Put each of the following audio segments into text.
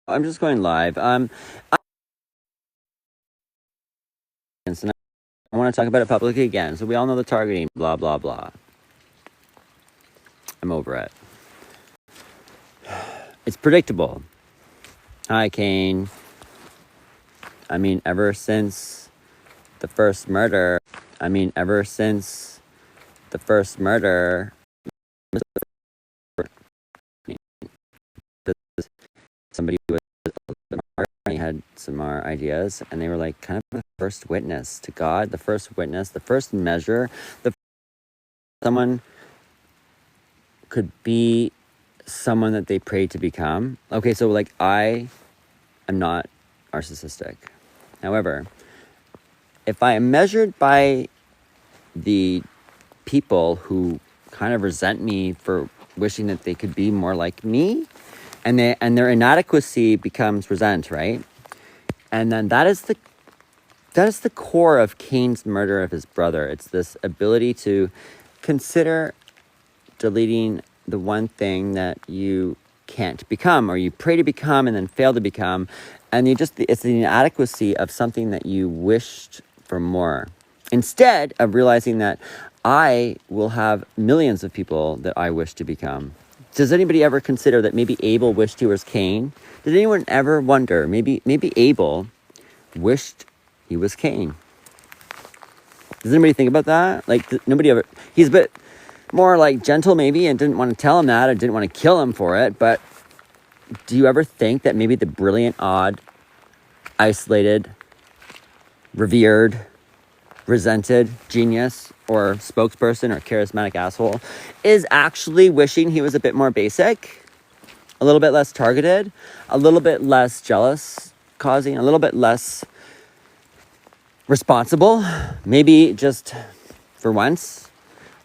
I'm just going live. And I want to talk about it publicly again. So we all know the targeting, blah, blah, blah. I'm over it. It's predictable. Hi, Kane. I mean, ever since the first murder, somebody was he had some more ideas, and they were like kind of the first witness to God, the first witness, the first measure, someone could be someone that they prayed to become. Okay, so like I am not narcissistic. However, if I am measured by the people who kind of resent me for wishing that they could be more like me, and their inadequacy becomes resent, right? And then that is the core of Cain's murder of his brother. It's this ability to consider deleting the one thing that you can't become, or you pray to become and then fail to become, and it's the inadequacy of something that you wished for more, instead of realizing that I will have millions of people that I wish to become. Does anybody ever consider that maybe Abel wished he was Cain? Did anyone ever wonder maybe Abel wished he was Cain? Does anybody think about that? Like, nobody ever. He's a bit more like gentle maybe, and didn't want to tell him that, or didn't want to kill him for it. But do you ever think that maybe the brilliant, odd, isolated, revered, resented genius or spokesperson or charismatic asshole is actually wishing he was a bit more basic, a little bit less targeted, a little bit less jealous causing, a little bit less responsible, maybe just for once,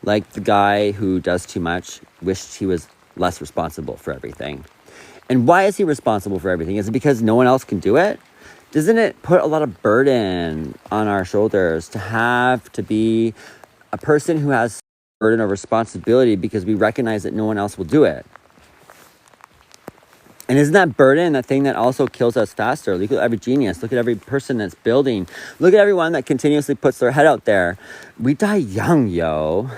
like the guy who does too much wished he was less responsible for everything. And why is he responsible for everything? Is it because no one else can do it? Doesn't it put a lot of burden on our shoulders to have to be a person who has burden of responsibility because we recognize that no one else will do it? And isn't that burden that thing that also kills us faster? Look at every genius. Look at every person that's building. Look at everyone that continuously puts their head out there. We die young, yo.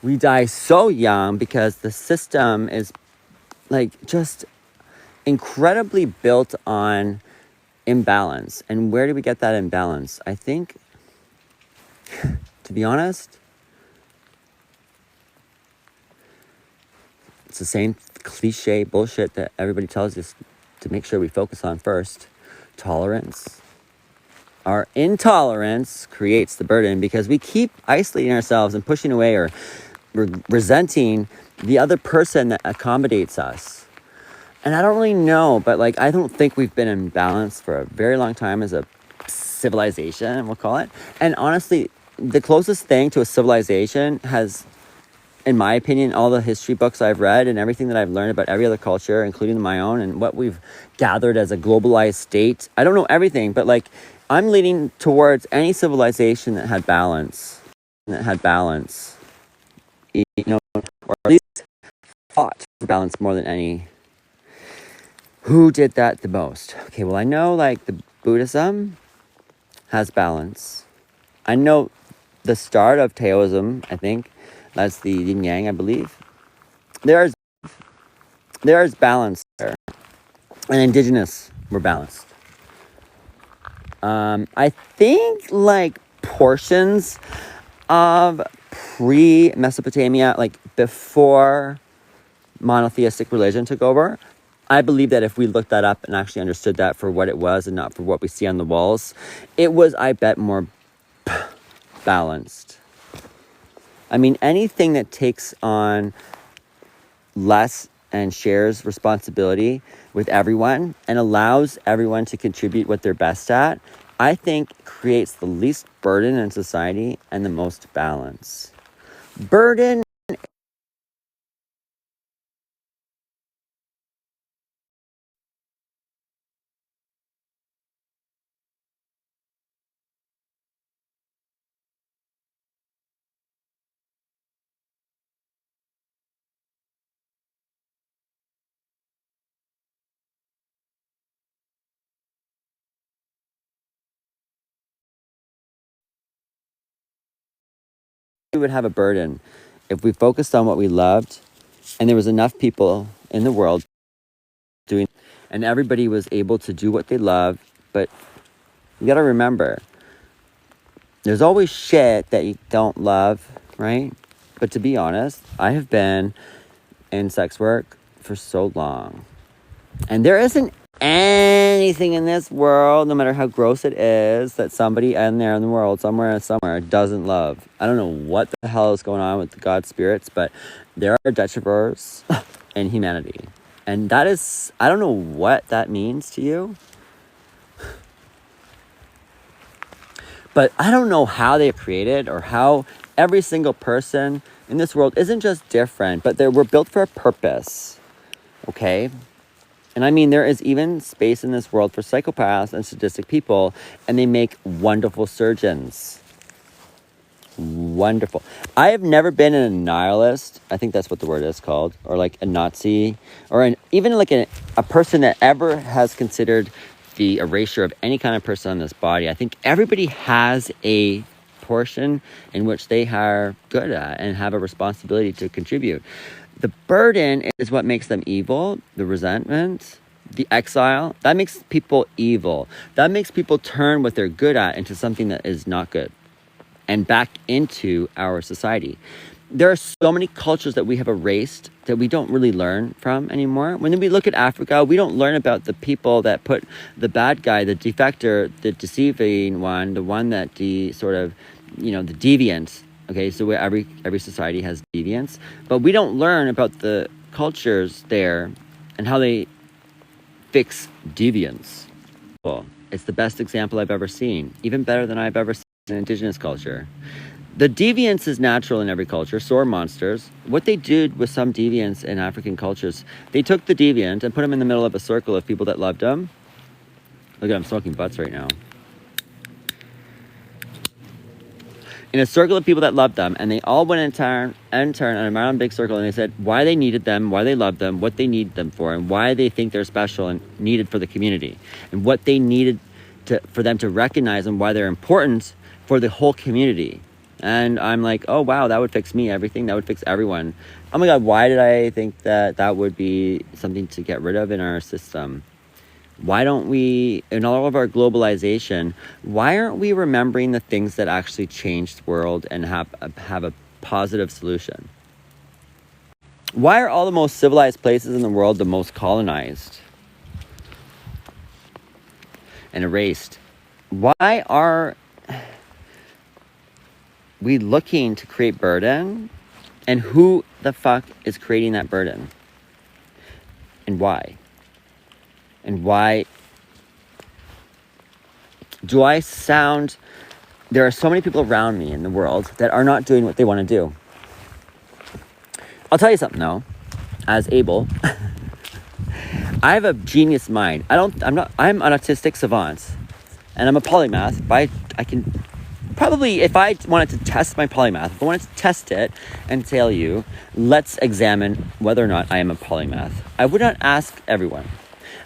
We die so young because the system is like just incredibly built on imbalance. And where do we get that imbalance? I think, to be honest, it's the same cliche bullshit that everybody tells us to make sure we focus on first. Tolerance. Our intolerance creates the burden because we keep isolating ourselves and pushing away or resenting the other person that accommodates us. And I don't really know, but like, I don't think we've been in balance for a very long time as a civilization, we'll call it. And honestly, the closest thing to a civilization has, in my opinion, all the history books I've read and everything that I've learned about every other culture, including my own, and what we've gathered as a globalized state. I don't know everything, but like, I'm leaning towards any civilization that had balance, you know, or at least fought for balance more than any. Who did that the most? Okay, well, I know like the Buddhism has balance. I know the start of Taoism, I think, that's the yin yang, I believe. There is balance there, and indigenous were balanced. I think like portions of pre-Mesopotamia, like before monotheistic religion took over, I believe that if we looked that up and actually understood that for what it was and not for what we see on the walls, it was, I bet, more balanced. I mean, anything that takes on less and shares responsibility with everyone and allows everyone to contribute what they're best at, I think creates the least burden in society and the most balance. Burden we would have a burden if we focused on what we loved and there was enough people in the world doing, and everybody was able to do what they love. But you got to remember, there's always shit that you don't love, right? But to be honest, I have been in sex work for so long, and there isn't anything in this world, no matter how gross it is, that somebody in there in the world, somewhere doesn't love. I don't know what the hell is going on with the God spirits, but there are detrivores in humanity. And that is, I don't know what that means to you, but I don't know how they created or how every single person in this world isn't just different, but we're built for a purpose, okay? And I mean, there is even space in this world for psychopaths and sadistic people, and they make wonderful surgeons. Wonderful. I have never been a nihilist. I think that's what the word is called. Or like a Nazi. Or even like a person that ever has considered the erasure of any kind of person on this body. I think everybody has a portion in which they are good at and have a responsibility to contribute. The burden is what makes them evil. The resentment, the exile, that makes people evil. That makes people turn what they're good at into something that is not good and back into our society. There are so many cultures that we have erased that we don't really learn from anymore. When we look at Africa, we don't learn about the people that put the bad guy, the defector, the deceiving one, the one that the deviant. Okay, so every society has deviants, but we don't learn about the cultures there and how they fix deviance. Well, it's the best example I've ever seen, even better than I've ever seen in indigenous culture. The deviance is natural in every culture, so are monsters. What they did with some deviants in African cultures, they took the deviant and put him in the middle of a circle of people that loved him. Look at, I'm smoking butts right now. In a circle of people that loved them, and they all went in turn around a big circle, and they said why they needed them, why they loved them, what they need them for, and why they think they're special and needed for the community, and what they needed for them to recognize and why they're important for the whole community. And I'm like, oh wow, that would fix me, everything, that would fix everyone. Oh my God, why did I think that would be something to get rid of in our system? Why don't we, in all of our globalization, why aren't we remembering the things that actually changed the world and have a positive solution? Why are all the most civilized places in the world the most colonized and erased? Why are we looking to create burden? And who the fuck is creating that burden? And why? And why do I sound... There are so many people around me in the world that are not doing what they want to do. I'll tell you something though, as Abel, I have a genius mind. I'm an autistic savant, and I'm a polymath, but I can probably, if I wanted to test my polymath, if I wanted to test it and tell you, let's examine whether or not I am a polymath, I would not ask everyone.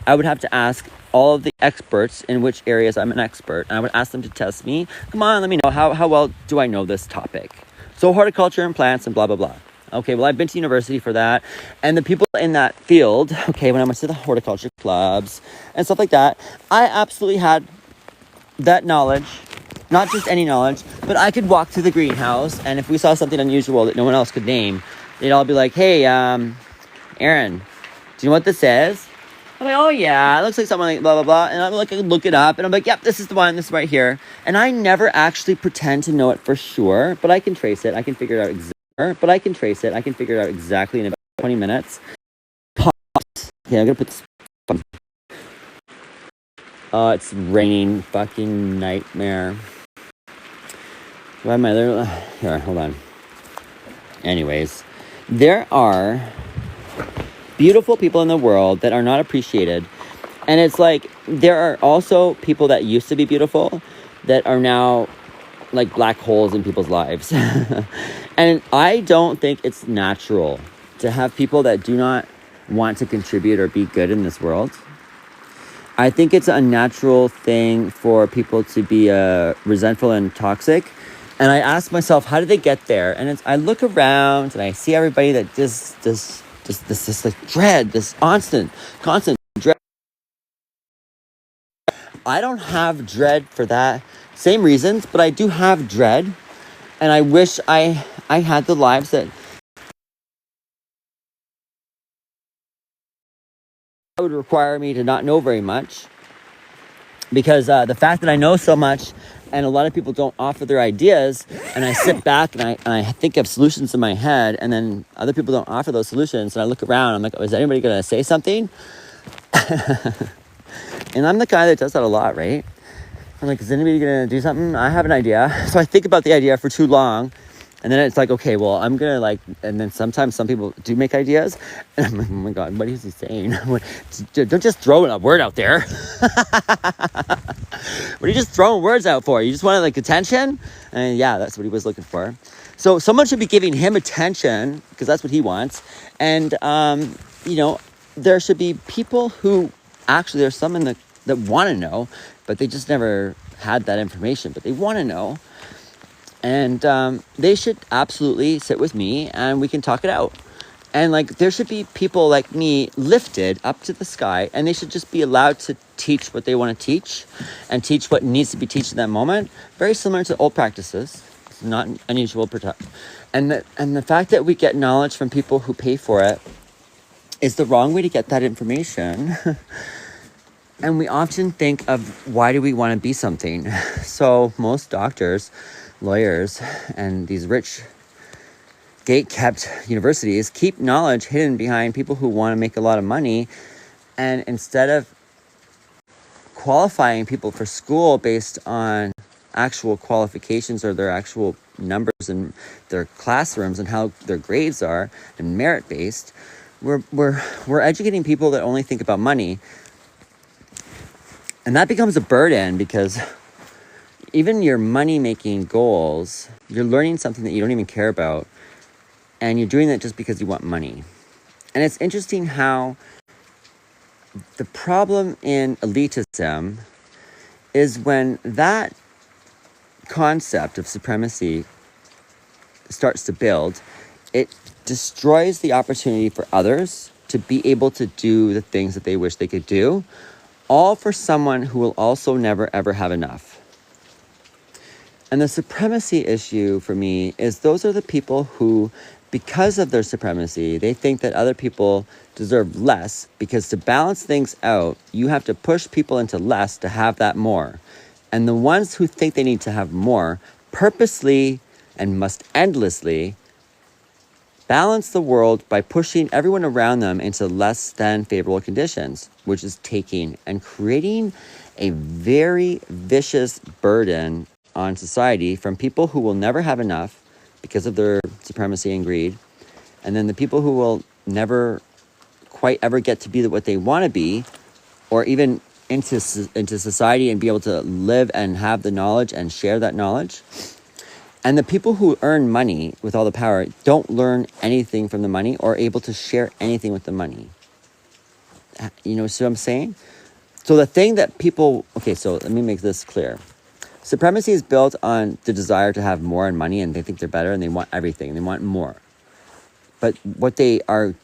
I would have to ask all of the experts in which areas I'm an expert, and I would ask them to test me. Come on, let me know, how well do I know this topic? So horticulture and plants and blah, blah, blah. Okay, well, I've been to university for that. And the people in that field, okay, when I went to the horticulture clubs and stuff like that, I absolutely had that knowledge, not just any knowledge, but I could walk through the greenhouse, and if we saw something unusual that no one else could name, they'd all be like, hey, Aaron, do you know what this is? I'm like, oh yeah, it looks like something like blah, blah, blah. And I'm like, I look it up, and I'm like, yep, this is the one, this is right here. And I never actually pretend to know it for sure, but I can trace it. I can figure it out exactly in about 20 minutes. Okay, I'm gonna put this. It's raining, fucking nightmare. Do I have my other... Here, hold on. Anyways, there are beautiful people in the world that are not appreciated. And it's like, there are also people that used to be beautiful that are now like black holes in people's lives. And I don't think it's natural to have people that do not want to contribute or be good in this world. I think it's a natural thing for people to be resentful and toxic And I ask myself, how did they get there? And I look around and I see everybody that just this like dread, this constant dread. I don't have dread for that same reasons, but I do have dread, and I wish I had the lives that would require me to not know very much, because the fact that I know so much and a lot of people don't offer their ideas, and I sit back and I think of solutions in my head, and then other people don't offer those solutions, and I look around, I'm like, oh, is anybody going to say something? And I'm the guy that does that a lot, right? I'm like, is anybody going to do something? I have an idea. So I think about the idea for too long, and then it's like, okay, well, I'm going to like, and then sometimes some people do make ideas, and I'm like, oh my God, what is he saying? Don't just throw a word out there. What are you just throwing words out for? You just want like attention? And yeah, that's what he was looking for. So someone should be giving him attention, because that's what he wants. And, there should be people who actually, there's some that want to know, but they just never had that information, but they want to know. And they should absolutely sit with me and we can talk it out. And like, there should be people like me lifted up to the sky, and they should just be allowed to teach what they want to teach and teach what needs to be taught in that moment. Very similar to old practices. It's not unusual. And the fact that we get knowledge from people who pay for it is the wrong way to get that information. And we often think of, why do we want to be something? So most doctors, lawyers, and these rich gate-kept universities keep knowledge hidden behind people who want to make a lot of money. And instead of qualifying people for school based on actual qualifications or their actual numbers in their classrooms and how their grades are and merit-based, we're educating people that only think about money. And that becomes a burden, because even your money-making goals, you're learning something that you don't even care about, and you're doing that just because you want money. And it's interesting how the problem in elitism is when that concept of supremacy starts to build, it destroys the opportunity for others to be able to do the things that they wish they could do, all for someone who will also never ever have enough. And the supremacy issue for me is, those are the people who, because of their supremacy, they think that other people deserve less, because to balance things out, you have to push people into less to have that more. And the ones who think they need to have more purposely and must endlessly balance the world by pushing everyone around them into less than favorable conditions, which is taking and creating a very vicious burden on society from people who will never have enough because of their supremacy and greed. And then the people who will never quite ever get to be what they want to be, or even into society and be able to live and have the knowledge and share that knowledge. And the people who earn money with all the power don't learn anything from the money or able to share anything with the money. You know what I'm saying? So the thing that people... Okay, so let me make this clear. Supremacy is built on the desire to have more and money, and they think they're better, and they want everything. They want more. But what their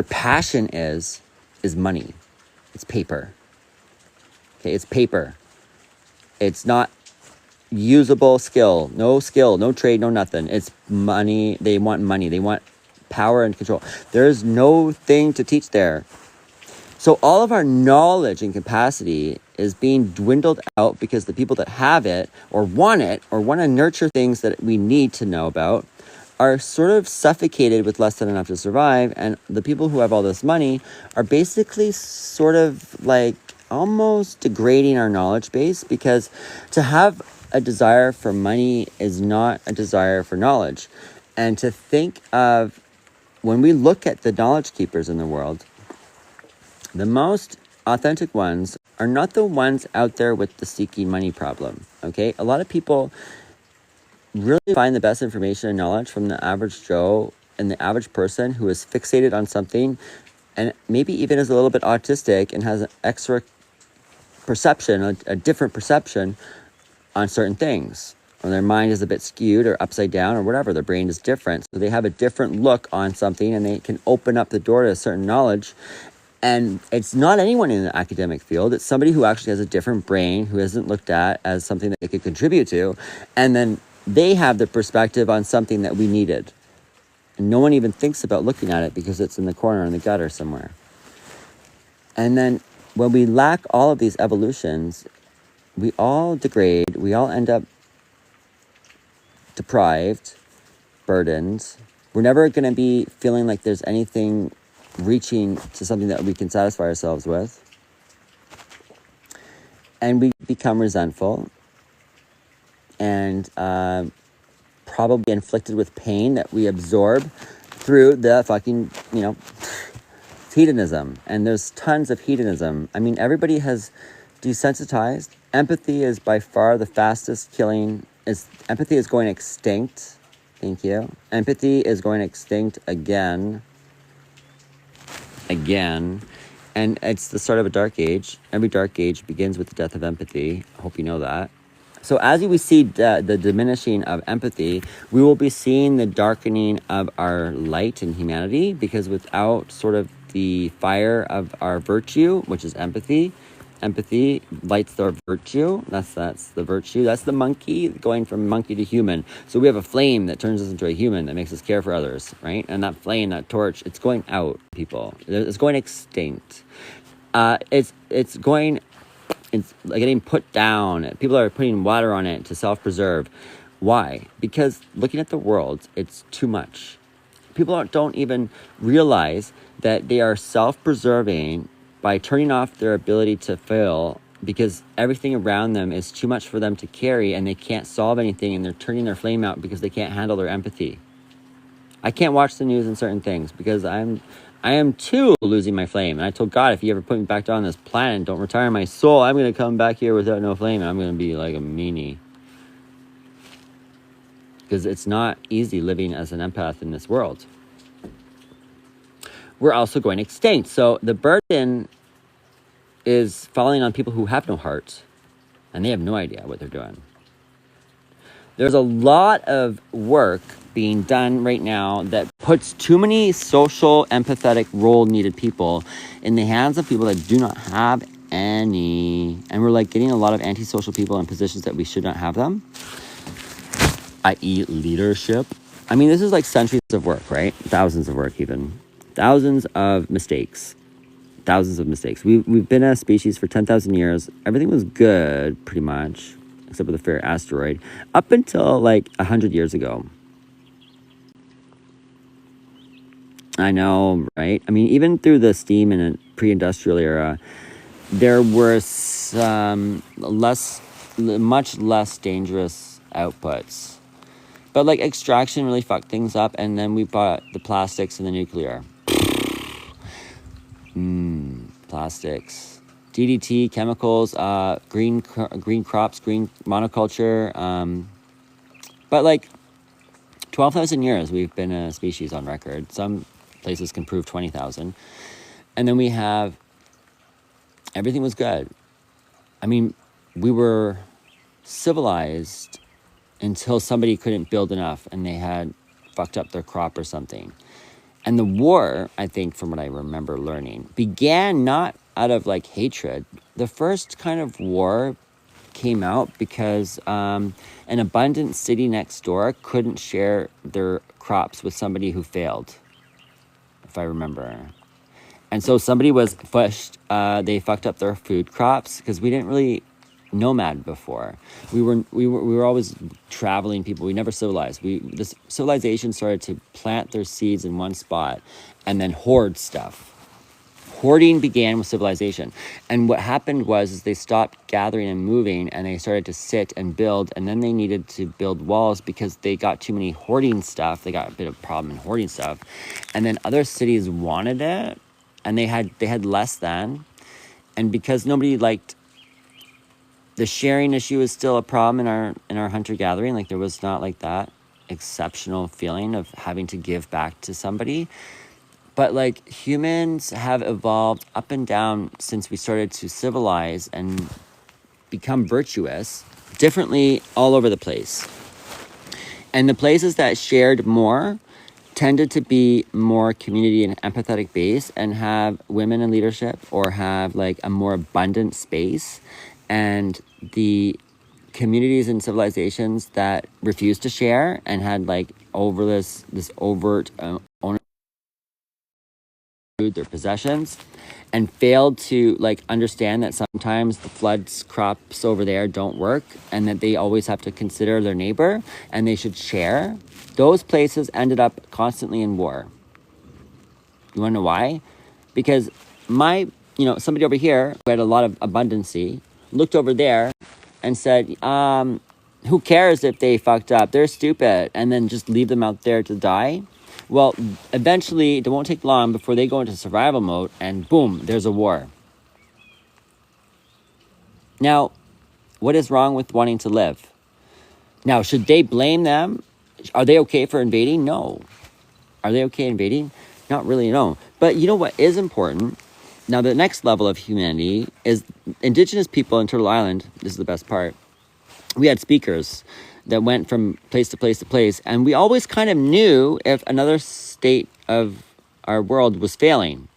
passion is money. It's paper. Okay, it's paper. It's not usable skill, no trade, no nothing. It's money. They want money. They want power and control. There's no thing to teach there. So all of our knowledge and capacity is being dwindled out because the people that have it or want to nurture things that we need to know about are sort of suffocated with less than enough to survive. And the people who have all this money are basically sort of like almost degrading our knowledge base, because to have a desire for money is not a desire for knowledge. And to think of, when we look at the knowledge keepers in the world, the most authentic ones are not the ones out there with the seeking money problem, okay? A lot of people really find the best information and knowledge from the average Joe and the average person who is fixated on something, and maybe even is a little bit autistic and has an extra perception, a different perception on certain things. or their mind is a bit skewed or upside down or whatever. Their brain is different. So they have a different look on something, and they can open up the door to a certain knowledge. And it's not anyone in the academic field. It's somebody who actually has a different brain, who isn't looked at as something that they could contribute to. And then they have the perspective on something that we needed. And no one even thinks about looking at it because it's in the corner in the gutter somewhere. And then when we lack all of these evolutions, we all degrade. We all end up deprived, burdened. We're never going to be feeling like there's anything reaching to something that we can satisfy ourselves with. And we become resentful and probably inflicted with pain that we absorb through the fucking, hedonism. And there's tons of hedonism. I mean, everybody has desensitized. Empathy is by far the fastest killing. Empathy is going extinct. Thank you. Empathy is going extinct again. And it's the start of a dark age. Every dark age begins with the death of empathy. I hope you know that. So as we see the diminishing of empathy, we will be seeing the darkening of our light in humanity, because without sort of the fire of our virtue, which is empathy lights our virtue. That's the virtue. That's the monkey going from monkey to human. So we have a flame that turns us into a human, that makes us care for others, right? And that flame, that torch, it's going out, people. It's going extinct. It's getting put down. People are putting water on it to self-preserve. Why? Because looking at the world, it's too much. People don't even realize that they are self-preserving by turning off their ability to feel, because everything around them is too much for them to carry, and they can't solve anything, and they're turning their flame out because they can't handle their empathy. I can't watch the news and certain things because I am too losing my flame. And I told God, if you ever put me back down on this planet and don't retire my soul, I'm going to come back here without no flame, and I'm going to be like a meanie. Because it's not easy living as an empath in this world. We're also going extinct. So the burden is falling on people who have no heart, and they have no idea what they're doing. There's a lot of work being done right now that puts too many social, empathetic, role-needed people in the hands of people that do not have any. And we're getting a lot of antisocial people in positions that we should not have them, i.e. leadership. I mean, this is centuries of work, right? Thousands of work even. Thousands of mistakes. We've been a species for 10,000 years. Everything was good, pretty much, except for the fair asteroid, up until 100 years ago. I know, right? I mean, even through the steam and pre-industrial era, there were much less dangerous outputs. But extraction really fucked things up, and then we bought the plastics and the nuclear. Plastics, DDT, chemicals, green crops, green monoculture. But 12,000 years we've been a species on record. Some places can prove 20,000. And then we have, everything was good. I mean, we were civilized until somebody couldn't build enough and they had fucked up their crop or something. And the war, I think, from what I remember learning, began not out of hatred. The first kind of war came out because an abundant city next door couldn't share their crops with somebody who failed, if I remember. And so somebody was pushed, they fucked up their food crops because we didn't really nomad before. We were always traveling people. We never civilized. This civilization started to plant their seeds in one spot and then hoard stuff. Hoarding began with civilization. And what happened was they stopped gathering and moving, and they started to sit and build, and then they needed to build walls because they got too many hoarding stuff. They got a bit of a problem in hoarding stuff. And then other cities wanted it, and they had less than. And because nobody liked, the sharing issue is still a problem in our hunter-gathering. There was not that exceptional feeling of having to give back to somebody. But humans have evolved up and down since we started to civilize and become virtuous differently all over the place. And the places that shared more tended to be more community and empathetic based and have women in leadership or have like a more abundant space. And the communities and civilizations that refused to share and had like over this overt ownership of their possessions and failed to like understand that sometimes the floods crops over there don't work and that they always have to consider their neighbor and they should share, those places ended up constantly in war. You want to know why? Because somebody over here who had a lot of abundancy looked over there and said, who cares if they fucked up? They're stupid. And then just leave them out there to die. Well, eventually, it won't take long before they go into survival mode and boom, there's a war. Now, what is wrong with wanting to live? Now, should they blame them? Are they okay for invading? No. Are they okay invading? Not really, no. But you know what is important? Now, the next level of humanity is Indigenous people in Turtle Island. This is the best part. We had speakers that went from place to place to place, and we always kind of knew if another state of our world was failing.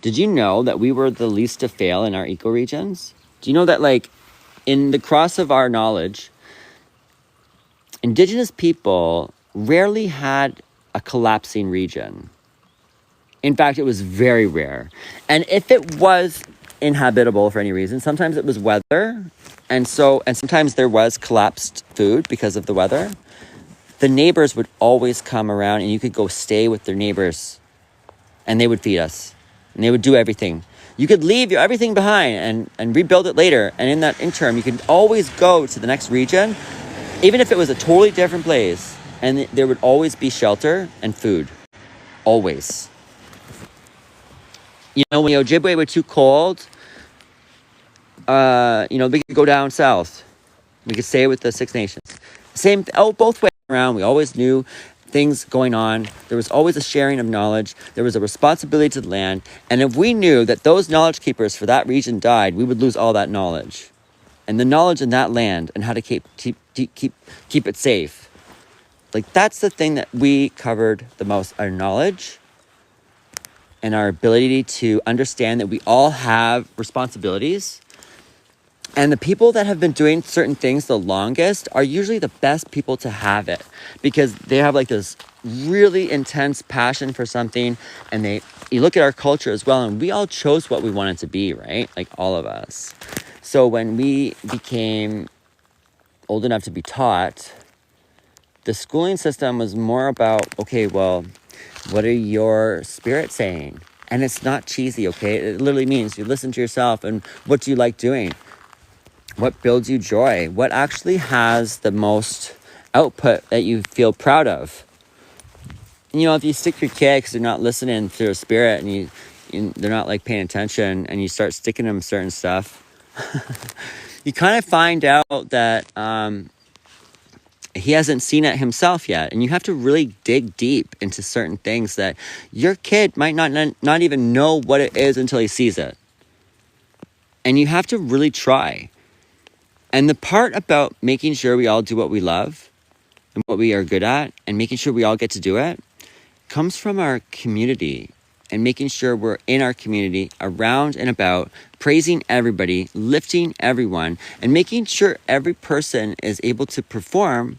Did you know that we were the least to fail in our ecoregions? Do you know that, like, in the cross of our knowledge, Indigenous people rarely had a collapsing region. In fact, it was very rare. And if it was inhabitable for any reason, sometimes it was weather, and sometimes there was collapsed food because of the weather. The neighbors would always come around, and you could go stay with their neighbors, and they would feed us, and they would do everything. You could leave everything behind and rebuild it later, and in that interim, you could always go to the next region, even if it was a totally different place, and there would always be shelter and food. Always. You know, when the Ojibwe were too cold, we could go down south. We could stay with the Six Nations. Both ways around. We always knew things going on. There was always a sharing of knowledge. There was a responsibility to the land. And if we knew that those knowledge keepers for that region died, we would lose all that knowledge. And the knowledge in that land and how to keep it safe. Like, that's the thing that we covered the most, our knowledge and our ability to understand that we all have responsibilities. And the people that have been doing certain things the longest are usually the best people to have it, because they have like this really intense passion for something. And you look at our culture as well, and we all chose what we wanted to be, right? Like, all of us. So when we became old enough to be taught, the schooling system was more about, okay, well, what are your spirits saying? And it's not cheesy, okay? It literally means you listen to yourself and what do you like doing? What builds you joy? What actually has the most output that you feel proud of? You know, if you stick your kid because they're not listening to their spirit and they're not like paying attention, and you start sticking them certain stuff, you kind of find out that he hasn't seen it himself yet. And you have to really dig deep into certain things that your kid might not even know what it is until he sees it. And you have to really try. And the part about making sure we all do what we love and what we are good at and making sure we all get to do it comes from our community, and making sure we're in our community, around and about, praising everybody, lifting everyone, and making sure every person is able to perform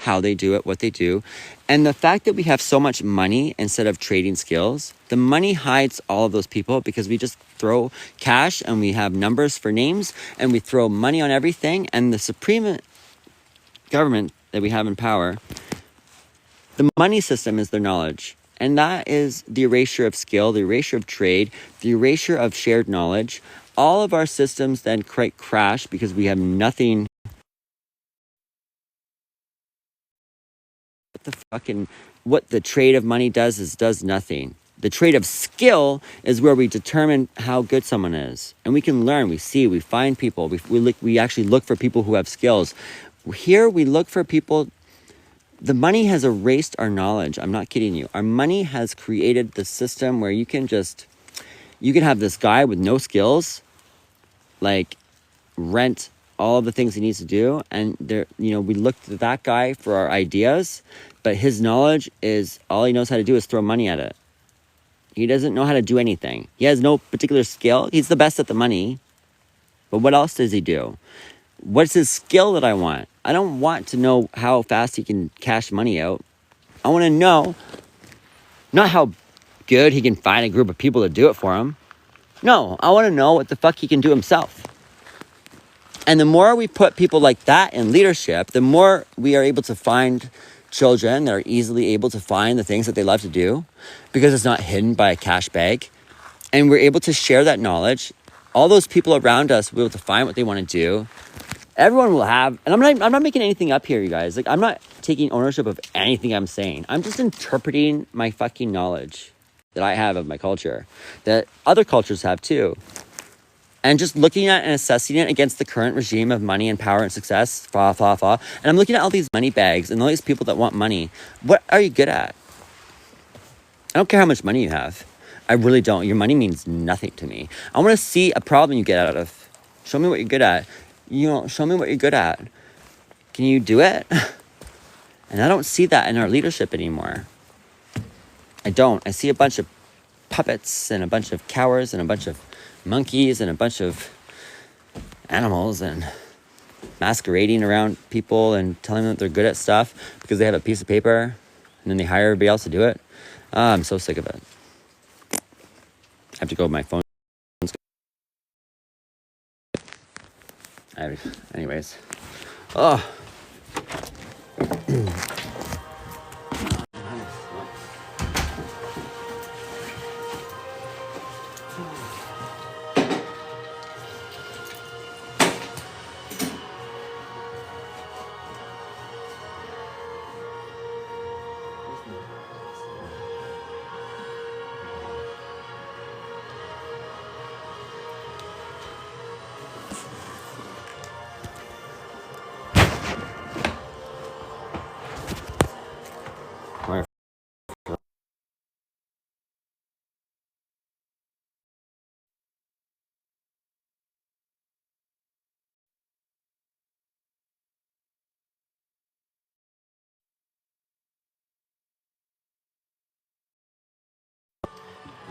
how they do it, what they do. And the fact that we have so much money instead of trading skills, the money hides all of those people, because we just throw cash and we have numbers for names and we throw money on everything. And the supreme government that we have in power, the money system is their knowledge. And that is the erasure of skill, the erasure of trade, the erasure of shared knowledge. All of our systems then crash because we have nothing. What the trade of money does nothing. The trade of skill is where we determine how good someone is. And we can learn, we see, we find people. We actually look for people who have skills. Here we look for people. The money has erased our knowledge. I'm not kidding you. Our money has created the system where you can have this guy with no skills, like, rent all of the things he needs to do. And there, you know, we look to that guy for our ideas, but his knowledge is, all he knows how to do is throw money at it. He doesn't know how to do anything. He has no particular skill. He's the best at the money. But what else does he do? What's his skill that I want? I don't want to know how fast he can cash money out. I want to know not how good he can find a group of people to do it for him. No, I want to know what the fuck he can do himself. And the more we put people like that in leadership, the more we are able to find children that are easily able to find the things that they love to do, because it's not hidden by a cash bag. And we're able to share that knowledge. All those people around us will be able to find what they want to do. Everyone will have, and I'm not making anything up here, you guys. Like, I'm not taking ownership of anything I'm saying. I'm just interpreting my fucking knowledge that I have of my culture, that other cultures have too. And just looking at and assessing it against the current regime of money and power and success, And I'm looking at all these money bags and all these people that want money. What are you good at? I don't care how much money you have. I really don't. Your money means nothing to me. I want to see a problem you get out of. Show me what you're good at. Show me what you're good at. Can you do it? And I don't see that in our leadership anymore. I don't. I see a bunch of puppets and a bunch of cowards and a bunch of monkeys and a bunch of animals and masquerading around people and telling them that they're good at stuff because they have a piece of paper and then they hire everybody else to do it. I'm so sick of it. I have to go with my phone. Anyways. Oh.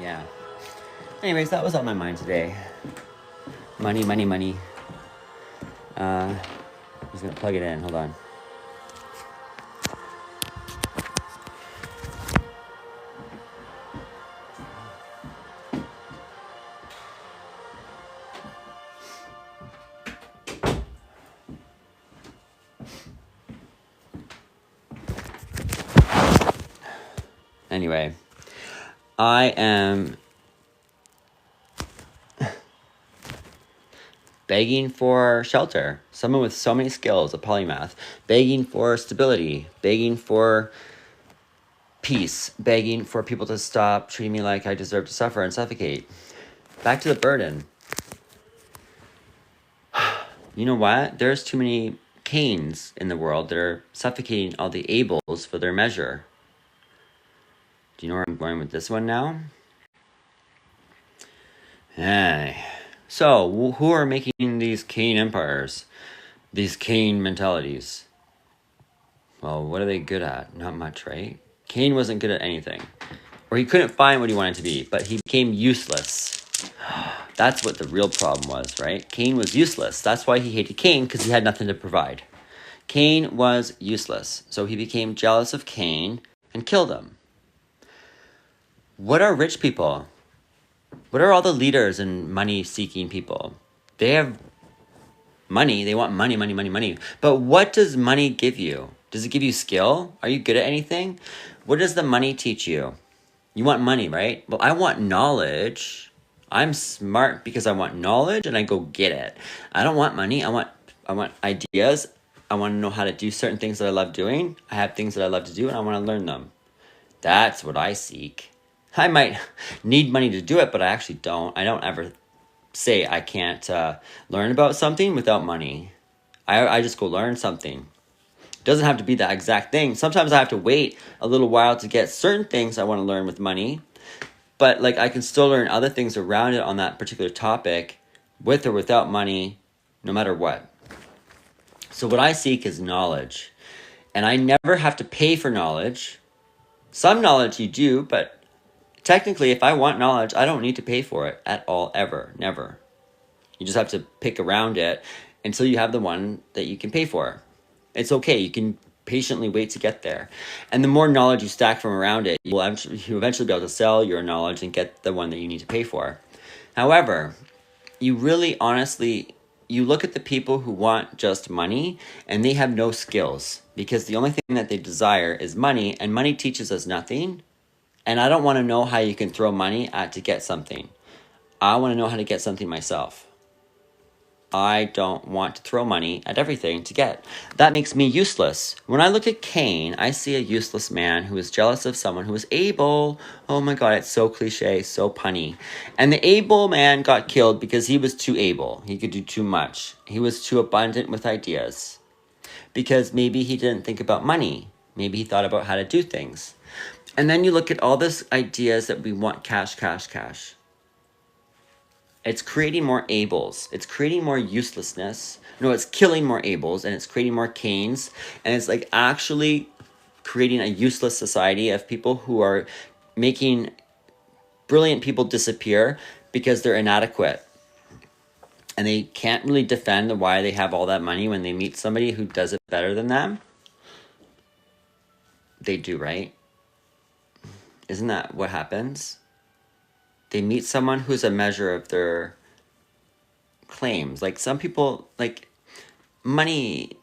Yeah. Anyways, that was on my mind today. Money, money, money. I'm just gonna plug it in. Hold on. Anyway, I am begging for shelter. Someone with so many skills, a polymath. Begging for stability. Begging for peace. Begging for people to stop treating me like I deserve to suffer and suffocate. Back to the burden. You know what? There's too many Cains in the world that are suffocating all the Abels for their measure. Do you know where I'm going with this one now? Hey. So, who are making these Cain empires? These Cain mentalities? Well, what are they good at? Not much, right? Cain wasn't good at anything. Or he couldn't find what he wanted to be, but he became useless. That's what the real problem was, right? Cain was useless. That's why he hated Cain, because he had nothing to provide. Cain was useless. So he became jealous of Cain and killed him. What are rich people? What are all the leaders and money-seeking people? They have money. They want money, money, money, money. But what does money give you? Does it give you skill? Are you good at anything? What does the money teach you? You want money, right? Well, I want knowledge. I'm smart because I want knowledge and I go get it. I don't want money. I want ideas. I want to know how to do certain things that I love doing. I have things that I love to do and I want to learn them. That's what I seek. I might need money to do it, but I actually don't. I don't ever say I can't learn about something without money. I just go learn something. It doesn't have to be that exact thing. Sometimes I have to wait a little while to get certain things I want to learn with money. But like I can still learn other things around it on that particular topic with or without money, no matter what. So what I seek is knowledge. And I never have to pay for knowledge. Some knowledge you do, but technically if I want knowledge, I don't need to pay for it at all, ever, never. You just have to pick around it until you have the one that you can pay for. It's okay. You can patiently wait to get there. And the more knowledge you stack from around it, you'll eventually be able to sell your knowledge and get the one that you need to pay for. However, you really honestly, you look at the people who want just money and they have no skills because the only thing that they desire is money, and money teaches us nothing. And I don't want to know how you can throw money at to get something. I want to know how to get something myself. I don't want to throw money at everything to get. That makes me useless. When I look at Cain, I see a useless man who is jealous of someone who is able. Oh my God, it's so cliche, so punny. And the able man got killed because he was too able. He could do too much. He was too abundant with ideas. Because maybe he didn't think about money. Maybe he thought about how to do things. And then you look at all these ideas that we want cash, cash, cash. It's creating more Abels. It's creating more uselessness. No, it's killing more Abels, and it's creating more Cains. And it's like actually creating a useless society of people who are making brilliant people disappear because they're inadequate. And they can't really defend why they have all that money when they meet somebody who does it better than them. They do, right? Isn't that what happens? They meet someone who's a measure of their claims. Like some people, like money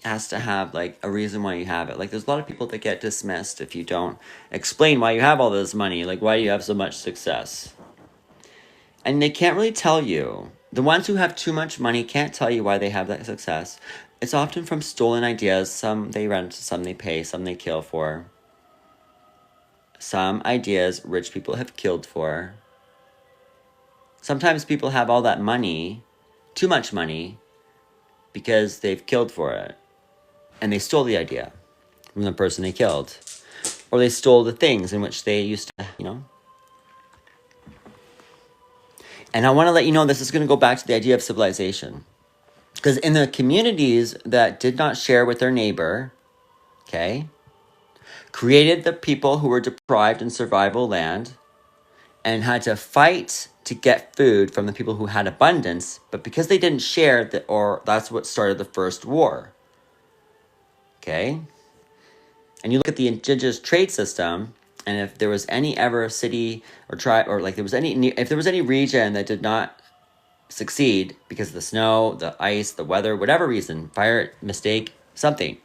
has to have like a reason why you have it. Like there's a lot of people that get dismissed if you don't explain why you have all this money. Like why do you have so much success? And they can't really tell you. The ones who have too much money can't tell you why they have that success. It's often from stolen ideas. Some they rent, some they pay, some they kill for. Some ideas rich people have killed for. Sometimes people have all that money, too much money, because they've killed for it. And they stole the idea from the person they killed. Or they stole the things in which they used to, And I want to let you know this is going to go back to the idea of civilization. Because in the communities that did not share with their neighbor, okay, created the people who were deprived in survival land and had to fight to get food from the people who had abundance, but because they didn't share, that's what started the first war. Okay? And you look at the indigenous trade system, and if there was any ever city or tribe, or like if there was any region that did not succeed because of the snow, the ice, the weather, whatever reason, fire, mistake, something,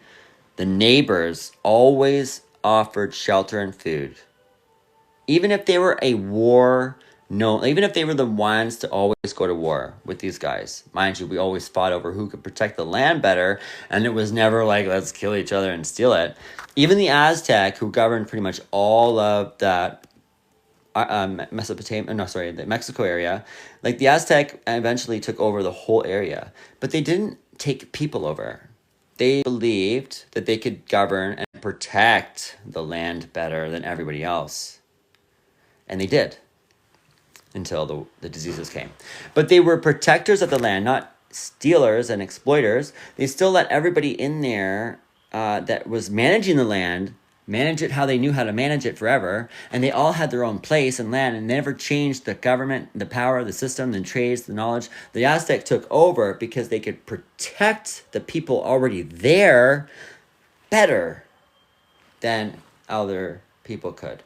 the neighbors always offered shelter and food. Even if they were even if they were the ones to always go to war with these guys. Mind you, we always fought over who could protect the land better, and it was never like, let's kill each other and steal it. Even the Aztec, who governed pretty much all of that the Mexico area, like the Aztec eventually took over the whole area, but they didn't take people over. They believed that they could govern and protect the land better than everybody else. And they did until the diseases came. But they were protectors of the land, not stealers and exploiters. They still let everybody in there that was managing the land manage it how they knew how to manage it forever. And they all had their own place and land and never changed the government, the power, the system, the trades, the knowledge. The Aztec took over because they could protect the people already there better than other people could.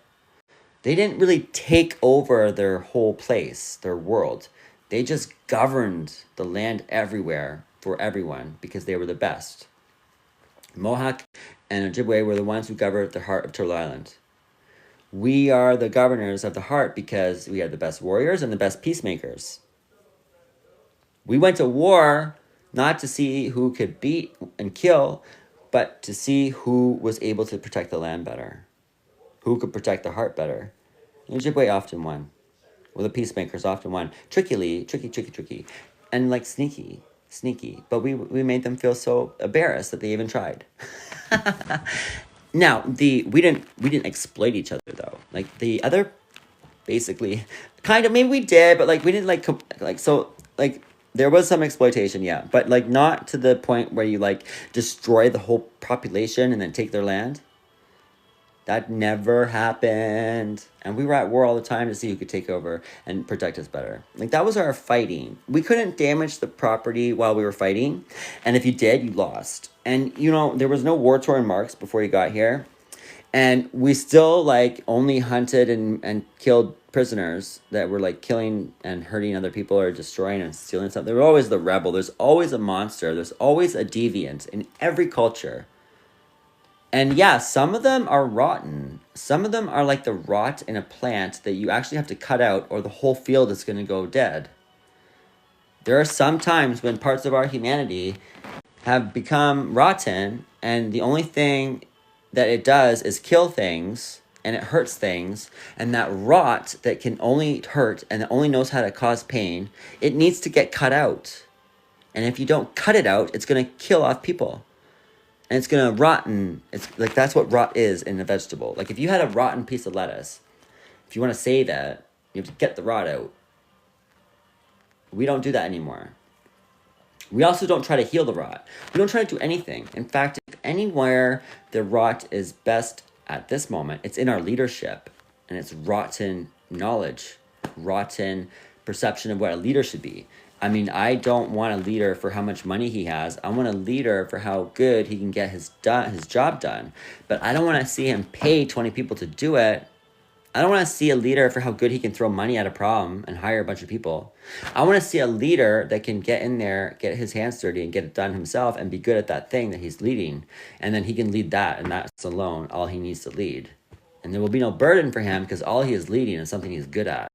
They didn't really take over their whole place, their world. They just governed the land everywhere for everyone because they were the best. Mohawk and Ojibwe were the ones who governed the heart of Turtle Island. We are the governors of the heart because we have the best warriors and the best peacemakers. We went to war not to see who could beat and kill, but to see who was able to protect the land better. Who could protect the heart better. And Ojibwe often won. Well, the peacemakers often won. Tricky. And like sneaky. But we made them feel so embarrassed that they even tried. Now, we didn't exploit each other though. Like the other, basically, kind of, maybe we did, but like we didn't There was some exploitation, yeah, but like not to the point where you like destroy the whole population and then take their land. That never happened. And we were at war all the time to see who could take over and protect us better. Like, that was our fighting. We couldn't damage the property while we were fighting. And if you did, you lost. And, you know, there was no war-torn marks before you got here. And we still, like, only hunted and killed prisoners that were, like, killing and hurting other people or destroying and stealing stuff. There was always the rebel. There's always a monster. There's always a deviant in every culture. And yeah, some of them are rotten. Some of them are like the rot in a plant that you actually have to cut out or the whole field is going to go dead. There are some times when parts of our humanity have become rotten and the only thing that it does is kill things and it hurts things. And that rot that can only hurt and that only knows how to cause pain, it needs to get cut out. And if you don't cut it out, it's going to kill off people. And it's going to rotten. It's like, that's what rot is in a vegetable. Like, if you had a rotten piece of lettuce, if you want to save it, you have to get the rot out. We don't do that anymore. We also don't try to heal the rot. We don't try to do anything. In fact, if anywhere the rot is best at this moment, it's in our leadership. And it's rotten knowledge, rotten perception of what a leader should be. I mean, I don't want a leader for how much money he has. I want a leader for how good he can get his job done. But I don't want to see him pay 20 people to do it. I don't want to see a leader for how good he can throw money at a problem and hire a bunch of people. I want to see a leader that can get in there, get his hands dirty and get it done himself and be good at that thing that he's leading. And then he can lead that, and that's alone all he needs to lead. And there will be no burden for him because all he is leading is something he's good at.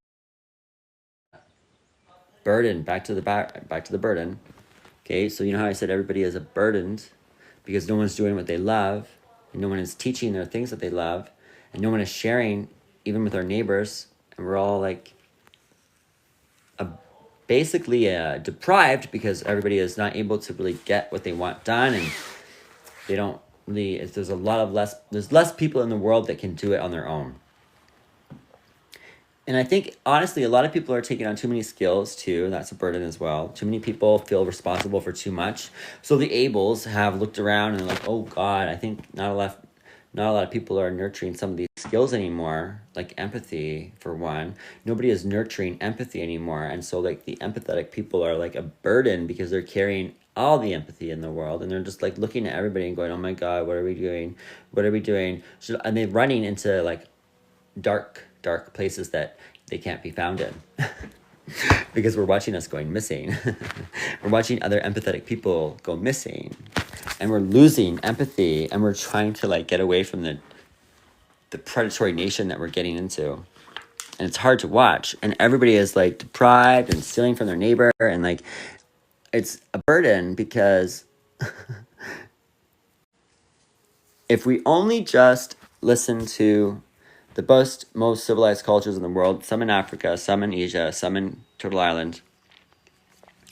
Burden, back to the burden. Okay, so you know how I said everybody is burdened because no one's doing what they love, and no one is teaching their things that they love, and no one is sharing even with our neighbors, and we're all like basically deprived because everybody is not able to really get what they want done, and they don't really. There's less people in the world that can do it on their own. And I think, honestly, a lot of people are taking on too many skills, too. That's a burden as well. Too many people feel responsible for too much. So the ables have looked around and they're like, oh, God, I think not a lot of people are nurturing some of these skills anymore, like empathy, for one. Nobody is nurturing empathy anymore. And so, like, the empathetic people are, like, a burden because they're carrying all the empathy in the world. And they're just, like, looking at everybody and going, oh, my God, what are we doing? What are we doing? And they're running into, like, dark places that they can't be found in because we're watching us going missing. We're watching other empathetic people go missing, and we're losing empathy, and we're trying to like get away from the predatory nation that we're getting into. And it's hard to watch, and everybody is like deprived and stealing from their neighbor, and like it's a burden because if we only just listen to the most civilized cultures in the world, some in Africa, some in Asia, some in Turtle Island,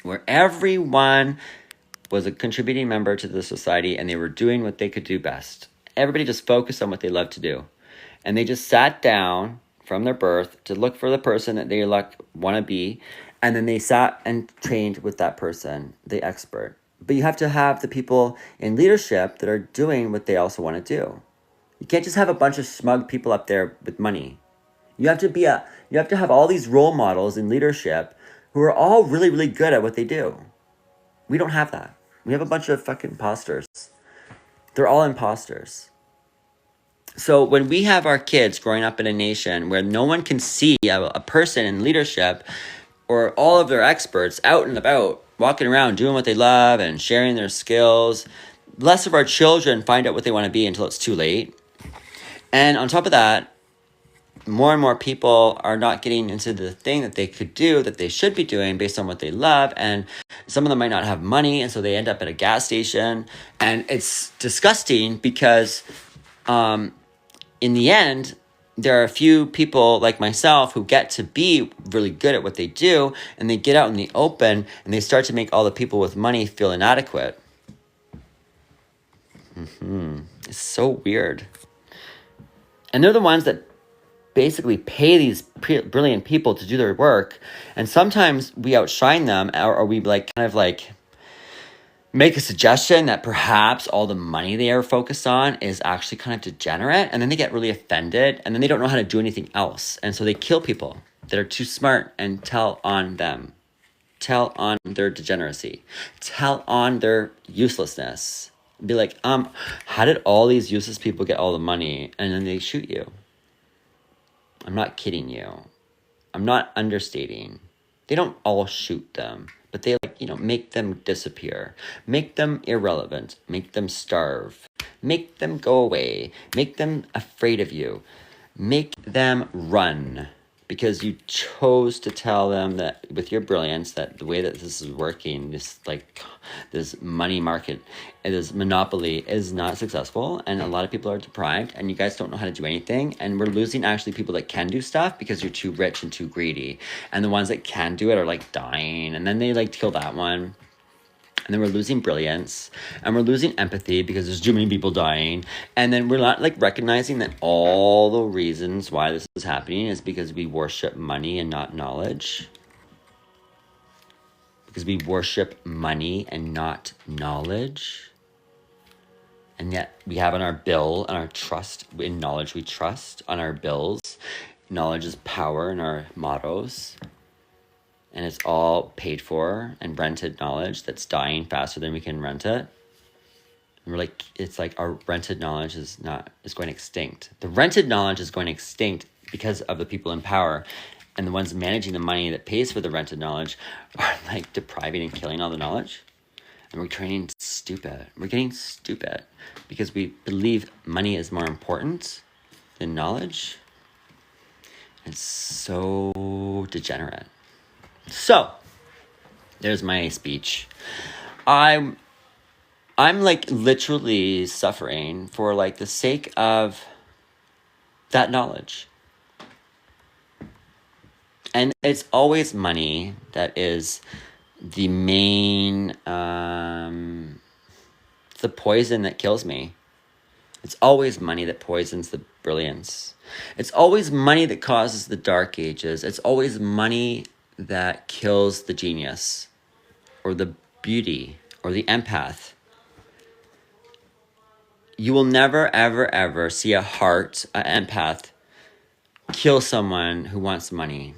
where everyone was a contributing member to the society and they were doing what they could do best. Everybody just focused on what they loved to do. And they just sat down from their birth to look for the person that they want to be. And then they sat and trained with that person, the expert. But you have to have the people in leadership that are doing what they also want to do. You can't just have a bunch of smug people up there with money. You have to have all these role models in leadership who are all really, really good at what they do. We don't have that. We have a bunch of fucking imposters. They're all imposters. So when we have our kids growing up in a nation where no one can see a person in leadership or all of their experts out and about, walking around doing what they love and sharing their skills, less of our children find out what they want to be until it's too late. And on top of that, more and more people are not getting into the thing that they could do, that they should be doing based on what they love. And some of them might not have money, and so they end up at a gas station. And it's disgusting because in the end, there are a few people like myself who get to be really good at what they do, and they get out in the open, and they start to make all the people with money feel inadequate. It's so weird. And they're the ones that basically pay these brilliant people to do their work, and sometimes we outshine them, or we like kind of like make a suggestion that perhaps all the money they are focused on is actually kind of degenerate, and then they get really offended, and then they don't know how to do anything else, and so they kill people that are too smart and tell on them, tell on their degeneracy, tell on their uselessness. Be like, how did all these useless people get all the money? And then they shoot you. I'm not kidding you. I'm not understating. They don't all shoot them, but they make them disappear, make them irrelevant, make them starve, make them go away, make them afraid of you, make them run, because you chose to tell them that with your brilliance that the way that this is working, this money market, this monopoly is not successful, and a lot of people are deprived, and you guys don't know how to do anything, and we're losing actually people that can do stuff because you're too rich and too greedy, and the ones that can do it are like dying, and then they like kill that one. And then we're losing brilliance, and we're losing empathy because there's too many people dying. And then we're not like recognizing that all the reasons why this is happening is because we worship money and not knowledge. Because we worship money and not knowledge. And yet we have on our bill and our trust, in knowledge we trust, on our bills, knowledge is power in our mottos. And it's all paid for and rented knowledge that's dying faster than we can rent it. And we're like, it's like our rented knowledge is going extinct. The rented knowledge is going extinct because of the people in power, and the ones managing the money that pays for the rented knowledge are like depriving and killing all the knowledge. And we're turning stupid. We're getting stupid because we believe money is more important than knowledge. It's so degenerate. So, there's my speech. I'm like literally suffering for like the sake of that knowledge. And it's always money that is the main, the poison that kills me. It's always money that poisons the brilliance. It's always money that causes the dark ages. It's always money that kills the genius or the beauty or the empath. You will never, ever, ever see an empath, kill someone who wants money.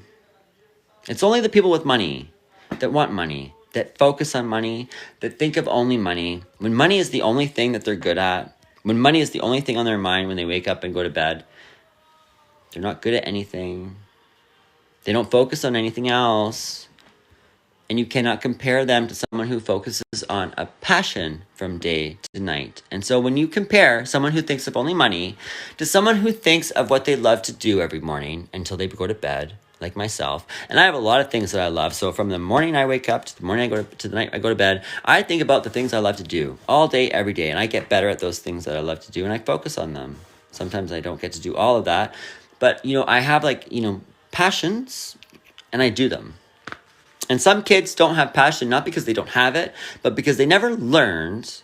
It's only the people with money that want money, that focus on money, that think of only money. When money is the only thing that they're good at, when money is the only thing on their mind when they wake up and go to bed, they're not good at anything. They don't focus on anything else. And you cannot compare them to someone who focuses on a passion from day to night. And so when you compare someone who thinks of only money to someone who thinks of what they love to do every morning until they go to bed, like myself, and I have a lot of things that I love. So from the morning I wake up to the morning to the night I go to bed, I think about the things I love to do all day, every day. And I get better at those things that I love to do, and I focus on them. Sometimes I don't get to do all of that. But, I have passions, and I do them. And some kids don't have passion, not because they don't have it, but because they never learned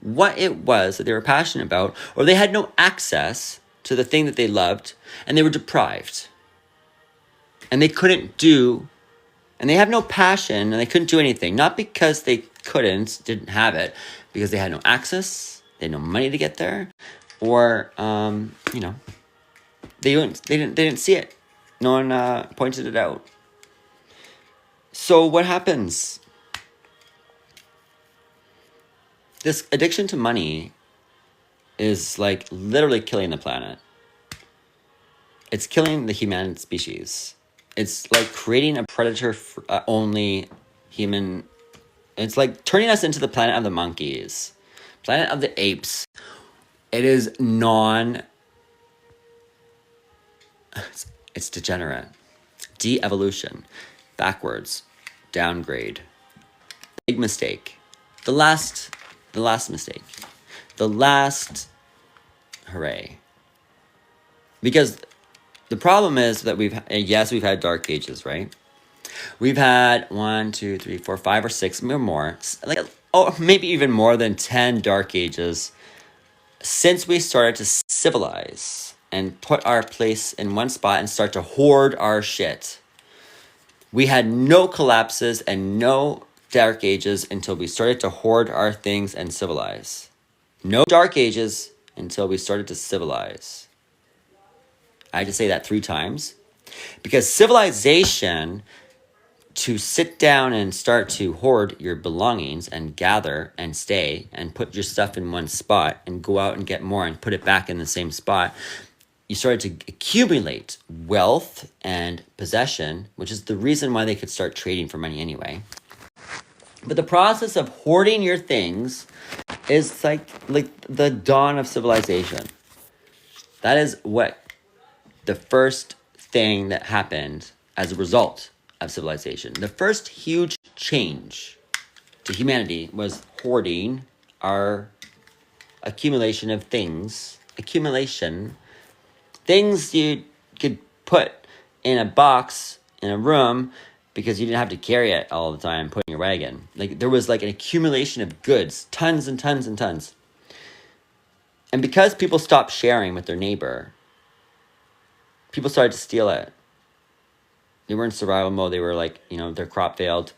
what it was that they were passionate about, or they had no access to the thing that they loved, and they were deprived. And they couldn't do, and they have no passion, and they couldn't do anything, not because they didn't have it, because they had no access, they had no money to get there, or, they didn't see it. No one pointed it out. So what happens? This addiction to money is like literally killing the planet. It's killing the human species. It's like creating a predator only human. It's like turning us into the planet of the monkeys, planet of the apes. It is it's degenerate. De-evolution. Backwards. Downgrade. Big mistake. The last mistake. The last hooray. Because the problem is that we've had dark ages, right? We've had 1, 2, 3, 4, 5 or 6 or more, maybe even more than 10 dark ages since we started to civilize. and put our place in one spot and start to hoard our shit. We had no collapses and no dark ages until we started to hoard our things and civilize. No dark ages until we started to civilize. I had to say that 3 times because civilization, to sit down and start to hoard your belongings and gather and stay and put your stuff in one spot and go out and get more and put it back in the same spot, you started to accumulate wealth and possession, which is the reason why they could start trading for money anyway. But the process of hoarding your things is like the dawn of civilization. That is what the first thing that happened as a result of civilization. The first huge change to humanity was hoarding our accumulation of things. Things you could put in a box in a room because you didn't have to carry it all the time, put in your wagon. Like there was like an accumulation of goods, tons and tons and tons. And because people stopped sharing with their neighbor, people started to steal it. They were in survival mode. They were like, their crop failed.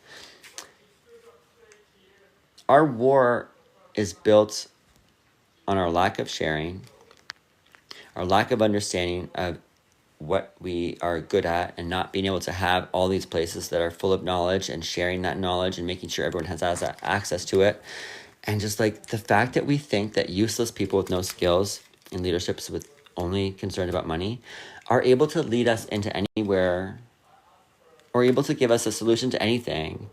Our war is built on our lack of sharing, our lack of understanding of what we are good at, and not being able to have all these places that are full of knowledge and sharing that knowledge and making sure everyone has access to it. And just like the fact that we think that useless people with no skills in leaderships with only concerned about money are able to lead us into anywhere or able to give us a solution to anything.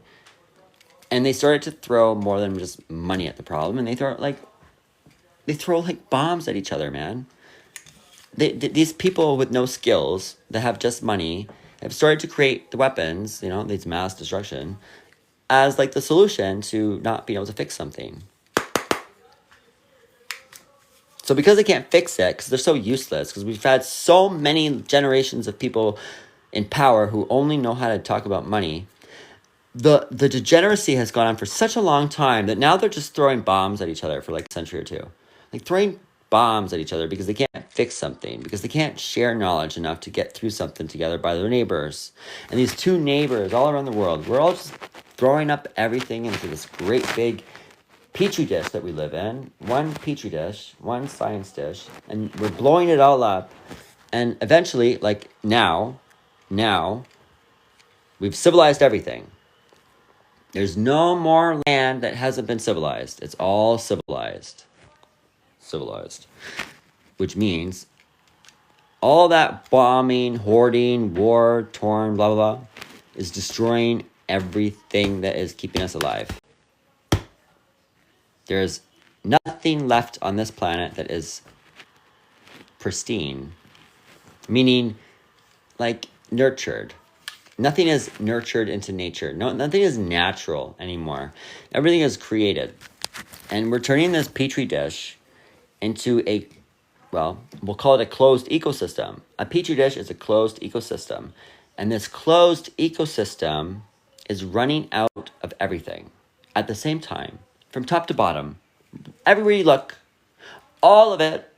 And they started to throw more than just money at the problem. And they throw like bombs at each other, man. These people with no skills that have just money have started to create the weapons, these mass destruction, as like the solution to not being able to fix something. So because they can't fix it, because they're so useless, because we've had so many generations of people in power who only know how to talk about money, the degeneracy has gone on for such a long time that now they're just throwing bombs at each other for like a century or two. Like throwing bombs at each other because they can't fix something, because they can't share knowledge enough to get through something together by their neighbors. And these 2 neighbors all around the world, we're all just throwing up everything into this great big petri dish that we live in. One petri dish, one science dish, and we're blowing it all up. And eventually, like now, we've civilized everything. There's no more land that hasn't been civilized. It's all civilized. Which means all that bombing, hoarding, war, torn, blah, blah, blah, is destroying everything that is keeping us alive. There's nothing left on this planet that is pristine, meaning like nurtured. Nothing is nurtured into nature. Nothing is natural anymore. Everything is created. And we're turning this petri dish into we'll call it a closed ecosystem. A petri dish is a closed ecosystem. And this closed ecosystem is running out of everything at the same time, from top to bottom. Everywhere you look, all of it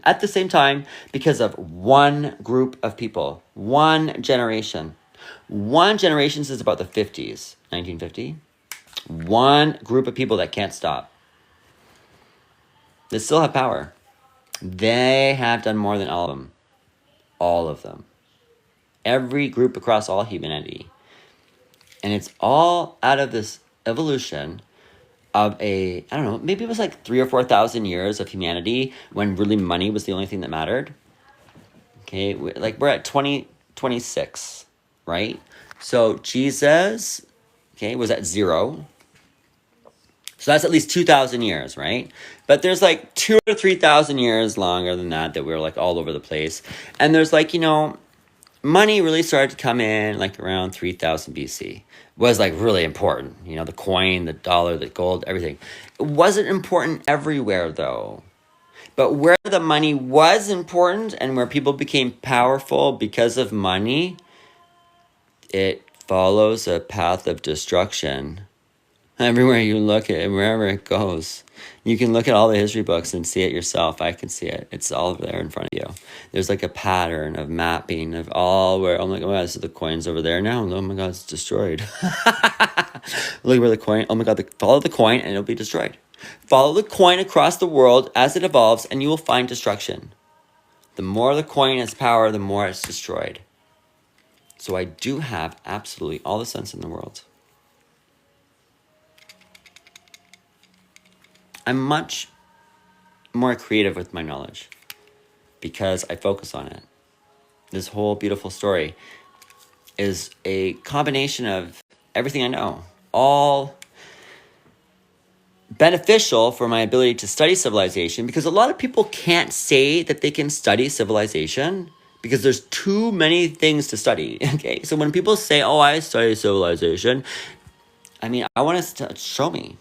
at the same time, because of one group of people, one generation. One generation since about the 50s, 1950. One group of people that can't stop. They still have power. They have done more than all of them. All of them. Every group across all humanity. And it's all out of this evolution of maybe it was like 3,000 or 4,000 years of humanity when really money was the only thing that mattered. Okay, we're at 2026, right? So Jesus, was at 0. So that's at least 2,000 years, right? But there's like 2,000 or 3,000 years longer than that we're like all over the place. And there's like, money really started to come in like around 3000 BC. Was like really important. The coin, the dollar, the gold, everything. It wasn't important everywhere though. But where the money was important and where people became powerful because of money, it follows a path of destruction Everywhere you look at it, wherever it goes, you can look at all the history books and see it yourself. I can see it. It's all there in front of you. There's like a pattern of mapping of all where, oh my God, so the coin's over there now. Oh my God, it's destroyed. Look where the coin, oh my God, follow the coin and it'll be destroyed. Follow the coin across the world as it evolves and you will find destruction. The more the coin has power, the more it's destroyed. So I do have absolutely all the sense in the world. I'm much more creative with my knowledge because I focus on it. This whole beautiful story is a combination of everything I know, all beneficial for my ability to study civilization, because a lot of people can't say that they can study civilization because there's too many things to study. Okay, so when people say, oh, I study civilization, I mean, I want to show me.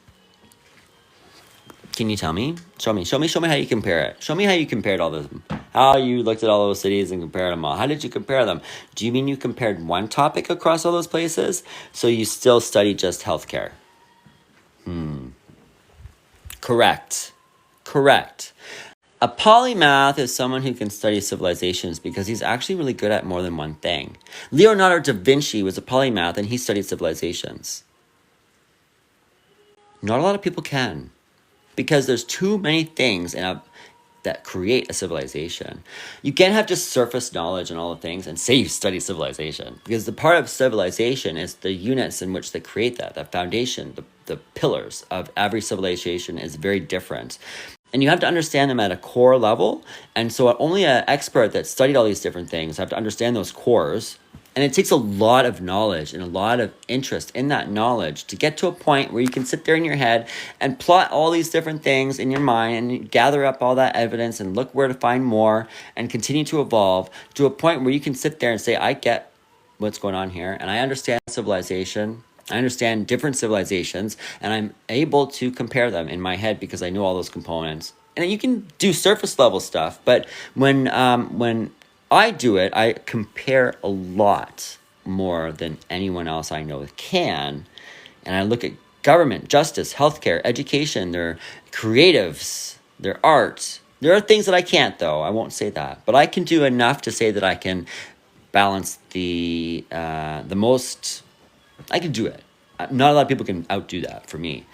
Can you tell me? Show me how you compare it. Show me how you compared all those, how you looked at all those cities and compared them all. How did you compare them? Do you mean you compared one topic across all those places? So you still study just healthcare? Correct. A polymath is someone who can study civilizations because he's actually really good at more than one thing. Leonardo da Vinci was a polymath and he studied civilizations. Not a lot of people can, because there's too many things that create a civilization. You can't have just surface knowledge and all the things and say you study civilization, because the part of civilization is the units in which they create that foundation, the pillars of every civilization is very different. And you have to understand them at a core level. And so only an expert that studied all these different things have to understand those cores. And it takes a lot of knowledge and a lot of interest in that knowledge to get to a point where you can sit there in your head and plot all these different things in your mind and gather up all that evidence and look where to find more and continue to evolve to a point where you can sit there and say, I get what's going on here and I understand civilization. I understand different civilizations and I'm able to compare them in my head because I know all those components. And you can do surface level stuff, but when I do it, I compare a lot more than anyone else I know can. And I look at government, justice, healthcare, education, their creatives, their art. There are things that I can't, though. I won't say that. But I can do enough to say that I can balance the most. I can do it. Not a lot of people can outdo that for me.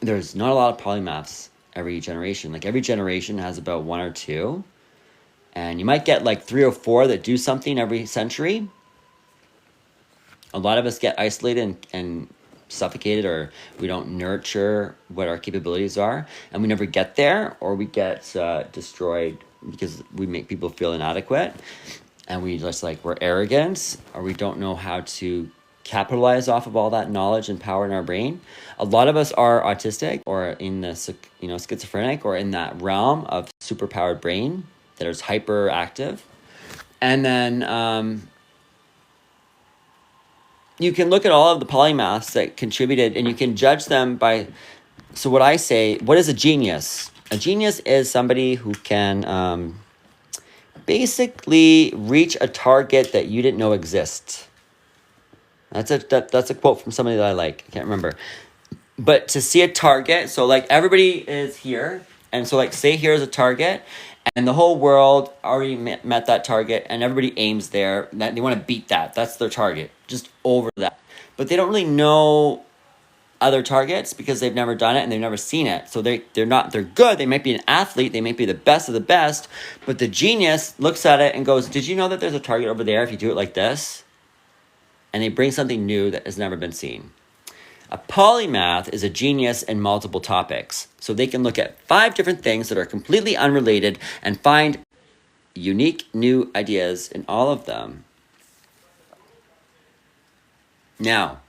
There's not a lot of polymaths every generation. Like every generation has about one or two. And you might get like 3 or 4 that do something every century. A lot of us get isolated and suffocated, or we don't nurture what our capabilities are. And we never get there, or we get destroyed because we make people feel inadequate. And we just we're arrogant, or we don't know how to capitalize off of all that knowledge and power in our brain. A lot of us are autistic or in the schizophrenic or in that realm of superpowered brain that is hyperactive. And then you can look at all of the polymaths that contributed and you can judge them by, so what I say, what is a genius? A genius is somebody who can basically reach a target that you didn't know exists. That's a quote from somebody that I like. I can't remember. But to see a target, so everybody is here, and so say here's a target, and the whole world already met that target, and everybody aims there. They want to beat that. That's their target, just over that. But they don't really know other targets because they've never done it and they've never seen it. So they're good. They might be an athlete. They might be the best of the best. But the genius looks at it and goes, did you know that there's a target over there if you do it like this? And they bring something new that has never been seen. A polymath is a genius in multiple topics. So they can look at 5 different things that are completely unrelated and find unique new ideas in all of them. Now,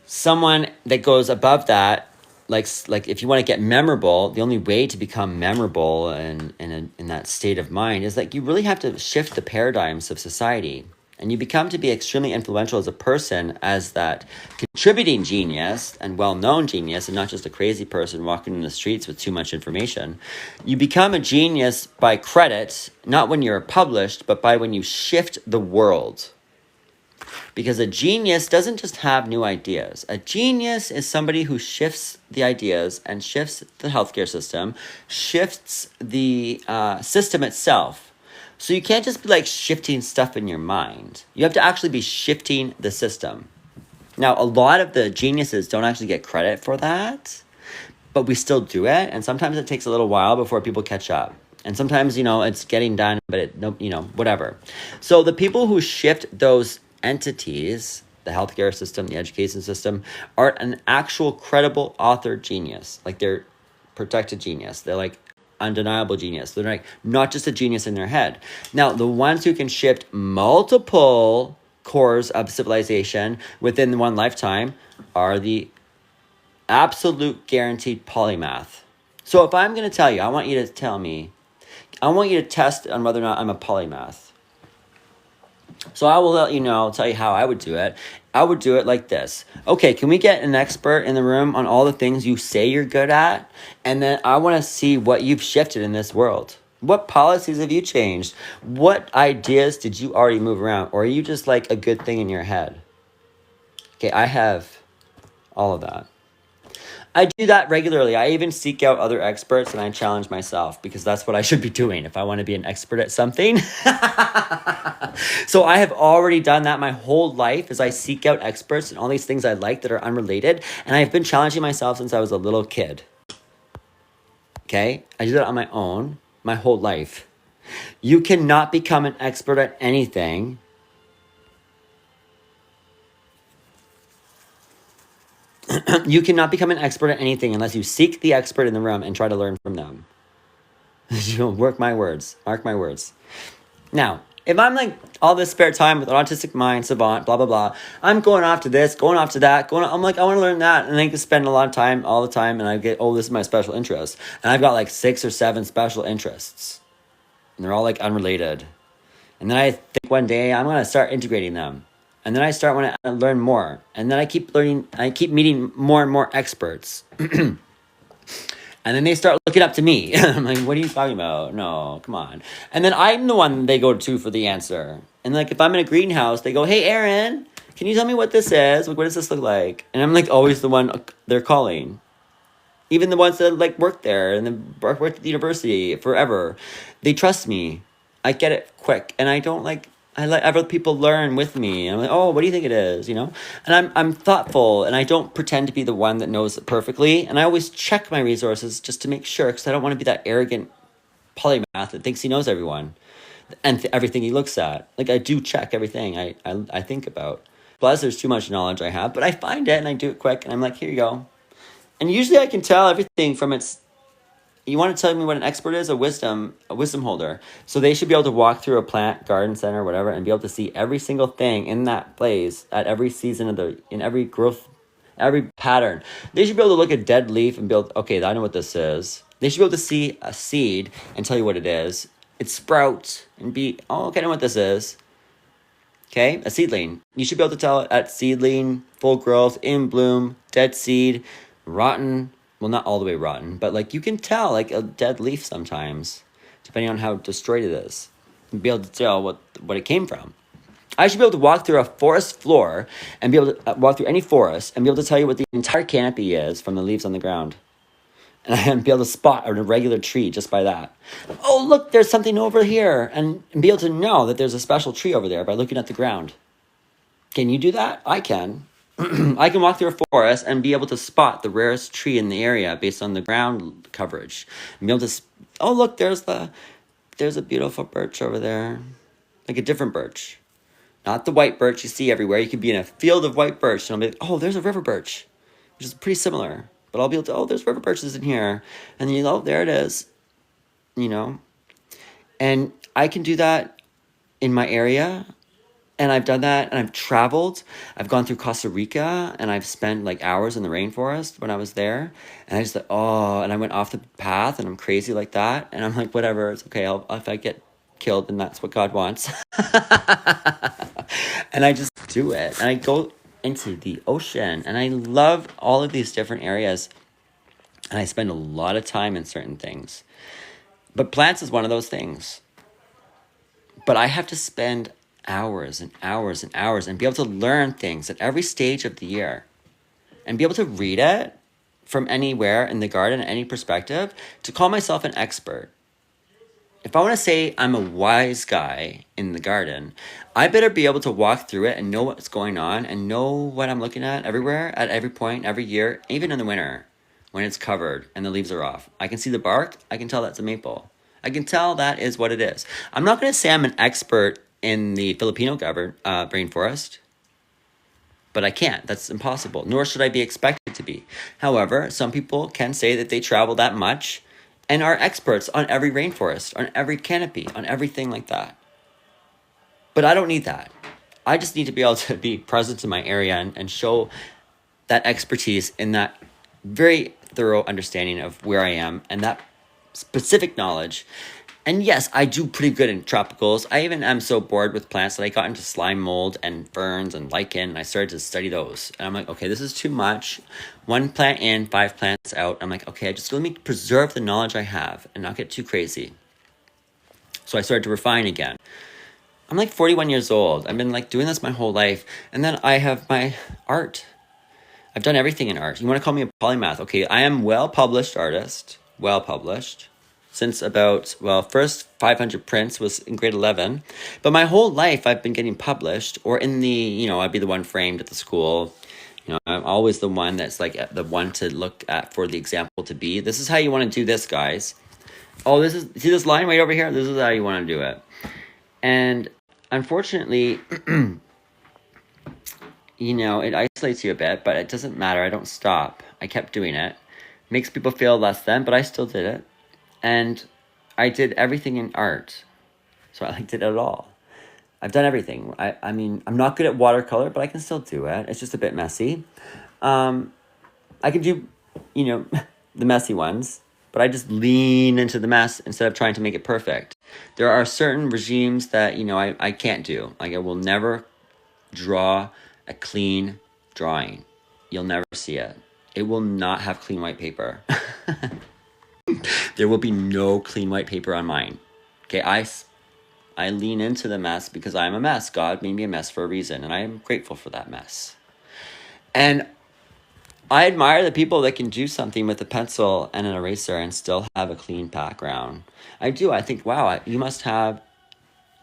someone that goes above that, like if you want to get memorable, the only way to become memorable and in that state of mind is you really have to shift the paradigms of society. And you become to be extremely influential as a person, as that contributing genius and well-known genius, and not just a crazy person walking in the streets with too much information. You become a genius by credit, not when you're published, but by when you shift the world. Because a genius doesn't just have new ideas. A genius is somebody who shifts the ideas and shifts the healthcare system, shifts the system itself. So you can't just be like shifting stuff in your mind. You have to actually be shifting the system. Now, a lot of the geniuses don't actually get credit for that, but we still do it. And sometimes it takes a little while before people catch up. And sometimes, it's getting done, but whatever. So the people who shift those entities, the healthcare system, the education system, are an actual credible author genius. Like they're protected genius. They're like undeniable genius. They're like not just a genius in their head. Now, the ones who can shift multiple cores of civilization within one lifetime are the absolute guaranteed polymath. So if I'm going to tell you, I want you to test on whether or not I'm a polymath. So I will tell you how I would do it. I would do it like this. Okay, can we get an expert in the room on all the things you say you're good at? And then I want to see what you've shifted in this world. What policies have you changed? What ideas did you already move around? Or are you just like a good thing in your head? Okay, I have all of that. I do that regularly. I even seek out other experts and I challenge myself because that's what I should be doing if I want to be an expert at something. So I have already done that my whole life as I seek out experts and all these things I like that are unrelated. And I've been challenging myself since I was a little kid. Okay? I do that on my own my whole life. You cannot become an expert at anything You cannot become an expert at anything unless you seek the expert in the room and try to learn from them. Mark my words. Now, if I'm like all this spare time with an autistic mind, savant, blah, blah, blah, I'm going off to this, going off to that, I'm like, I want to learn that. And I can spend a lot of time all the time. And I get, this is my special interest. And I've got like 6 or 7 special interests. And they're all like unrelated. And then I think one day I'm going to start integrating them. And then I start want to learn more. And then I keep learning, I keep meeting more and more experts. And then they start looking up to me. I'm like, what are you talking about? No, come on. And then I'm the one they go to for the answer. And like, if I'm in a greenhouse, they go, hey, Aaron, can you tell me what this is? Like, what does this look like? And I'm like always the one they're calling. Even the ones that like work there and then work at the university forever. They trust me. I get it quick. And I don't like, I let other people learn with me. I'm like, oh, what do you think it is? And I'm thoughtful and I don't pretend to be the one that knows it perfectly. And I always check my resources just to make sure because I don't want to be that arrogant polymath that thinks he knows everyone and everything he looks at. Like I do check everything I think about. Plus there's too much knowledge I have, but I find it and I do it quick and I'm like, here you go. And usually I can tell everything from its... You want to tell me what an expert is? A wisdom holder. So they should be able to walk through a plant, garden center, whatever, and be able to see every single thing in that place at every season in every growth, every pattern. They should be able to look at dead leaf and be able, okay, I know what this is. They should be able to see a seed and tell you what it is. It sprouts and be, okay, I know what this is. Okay, a seedling. You should be able to tell at seedling, full growth, in bloom, dead seed, rotten. Well, not all the way rotten, but like you can tell like a dead leaf sometimes, depending on how destroyed it is. And be able to tell what it came from. I should be able to walk through a forest floor and be able to walk through any forest and be able to tell you what the entire canopy is from the leaves on the ground. And be able to spot a regular tree just by that. Oh, look, there's something over here. And be able to know that there's a special tree over there by looking at the ground. Can you do that? I can. I can walk through a forest and be able to spot the rarest tree in the area based on the ground coverage. And be able to, oh look, there's a beautiful birch over there. Like a different birch. Not the white birch you see everywhere. You could be in a field of white birch and I'll be like, oh, there's a river birch. Which is pretty similar. But I'll be able to, oh, there's river birches in here. And then oh, there it is. And I can do that in my area. And I've done that, and I've traveled. I've gone through Costa Rica, and I've spent like hours in the rainforest when I was there. And I just like, and I went off the path, and I'm crazy like that. And I'm like, whatever, it's okay. If I get killed, then that's what God wants. And I just do it. And I go into the ocean, and I love all of these different areas. And I spend a lot of time in certain things. But plants is one of those things. But I have to spend hours and hours and hours and be able to learn things at every stage of the year and be able to read it from anywhere in the garden, any perspective, to call myself an expert. If I want to say I'm a wise guy in the garden, I better be able to walk through it and know what's going on and know what I'm looking at everywhere, at every point, every year, even in the winter when it's covered and the leaves are off. I can see the bark. I can tell that's a maple. I can tell that is what it is. I'm not going to say I'm an expert in the Filipino rainforest, but I can't. That's impossible. Nor should I be expected to be. However, some people can say that they travel that much and are experts on every rainforest, on every canopy, on everything like that. But I don't need that. I just need to be able to be present in my area and show that expertise in that very thorough understanding of where I am and that specific knowledge. And yes, I do pretty good in tropicals. I even am so bored with plants that I got into slime mold and ferns and lichen, and I started to study those. And I'm like, okay, this is too much. 1 plant in, 5 plants out. I'm like, okay, just let me preserve the knowledge I have and not get too crazy. So I started to refine again. I'm like 41 years old. I've been like doing this my whole life. And then I have my art. I've done everything in art. You want to call me a polymath? Okay, I am well-published artist. Well-published. Since about, well, first 500 prints was in grade 11. But my whole life I've been getting published or in the, I'd be the one framed at the school. I'm always the one that's like the one to look at for the example to be. This is how you want to do this, guys. Oh, see this line right over here? This is how you want to do it. And unfortunately, it isolates you a bit, but it doesn't matter. I don't stop. I kept doing it. Makes people feel less than, but I still did it. And I did everything in art. So I did it all. I've done everything. I mean, I'm not good at watercolor, but I can still do it. It's just a bit messy. I can do, the messy ones, but I just lean into the mess instead of trying to make it perfect. There are certain regimes that, I can't do. Like, I will never draw a clean drawing. You'll never see it. It will not have clean white paper. There will be no clean white paper on mine. Okay, I lean into the mess because I'm a mess. God made me a mess for a reason, and I am grateful for that mess. And I admire the people that can do something with a pencil and an eraser and still have a clean background. I do. I think, wow, you must have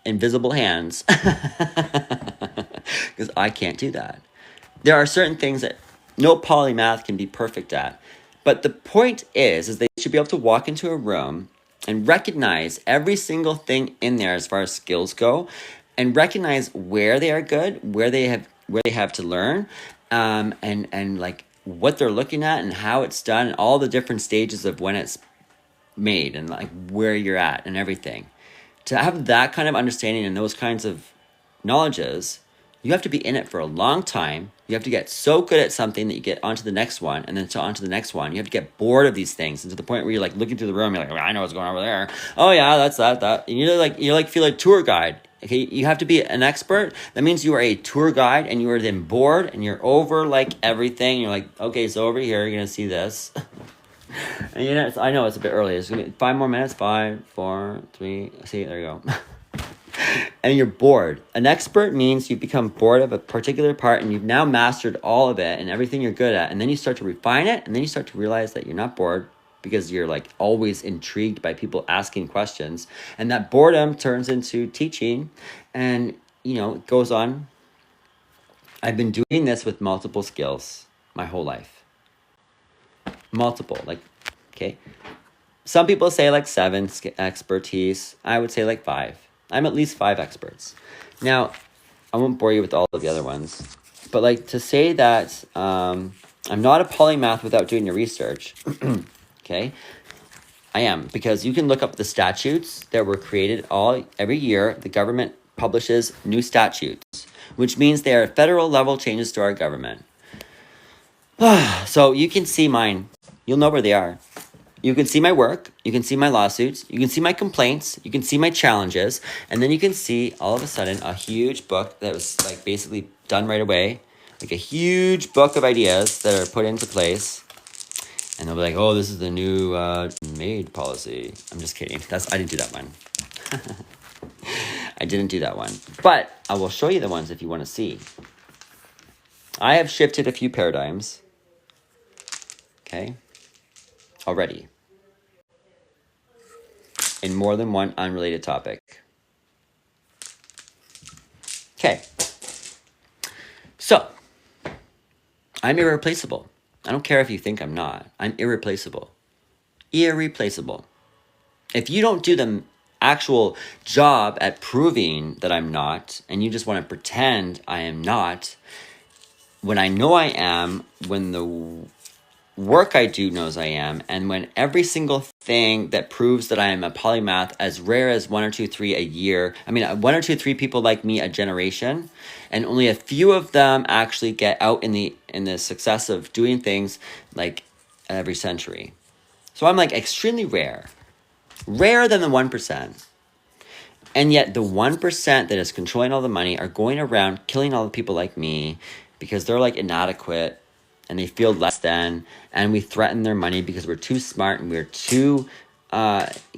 invisible hands because I can't do that. There are certain things that no polymath can be perfect at. But the point is they should be able to walk into a room and recognize every single thing in there as far as skills go, and recognize where they are good, where they have to learn, and like what they're looking at and how it's done, and all the different stages of when it's made, and like where you're at and everything. To have that kind of understanding and those kinds of knowledges, you have to be in it for a long time. You have to get so good at something that you get onto the next one, and then onto the next one. You have to get bored of these things, and to the point where you're like looking through the room, you're like, I know what's going on over there. Oh yeah, that's that. And you feel like tour guide. Okay, you have to be an expert. That means you are a tour guide, and you are then bored, and you're over like everything. You're like, okay, so over here, you're gonna see this. And I know it's a bit early. It's gonna be 5 more minutes. 5, 4, 3. See, there you go. And you're bored. An expert means you've become bored of a particular part and you've now mastered all of it and everything you're good at. And then you start to refine it, and then you start to realize that you're not bored because you're like always intrigued by people asking questions. And that boredom turns into teaching, and it goes on. I've been doing this with multiple skills my whole life. Multiple, okay. Some people say 7 expertise. I would say 5. I'm at least 5 experts. Now, I won't bore you with all of the other ones, but to say that I'm not a polymath without doing your research, okay? I am, because you can look up the statutes that were created every year. The government publishes new statutes, which means they are federal level changes to our government. So you can see mine. You'll know where they are. You can see my work, you can see my lawsuits, you can see my complaints, you can see my challenges, and then you can see all of a sudden a huge book that was basically done right away, like a huge book of ideas that are put into place. And they'll be like, oh, this is the new maid policy. I'm just kidding. I didn't do that one. I didn't do that one. But I will show you the ones if you want to see. I have shifted a few paradigms. Okay? Already. In more than one unrelated topic. Okay. So, I'm irreplaceable. I don't care if you think I'm not. I'm irreplaceable. Irreplaceable. If you don't do the actual job at proving that I'm not, and you just want to pretend I am not, when I know I am, when the work I do knows I am, and when every single thing that proves that I am a polymath, as rare as 1 or 2, 3 a year, 1 or 2, 3 people like me a generation, and only a few of them actually get out in the success of doing things like every century. So I'm like extremely rare. Rarer than the 1%. And yet the 1% that is controlling all the money are going around killing all the people like me because they're like inadequate and they feel less than, and we threaten their money because we're too smart and we're too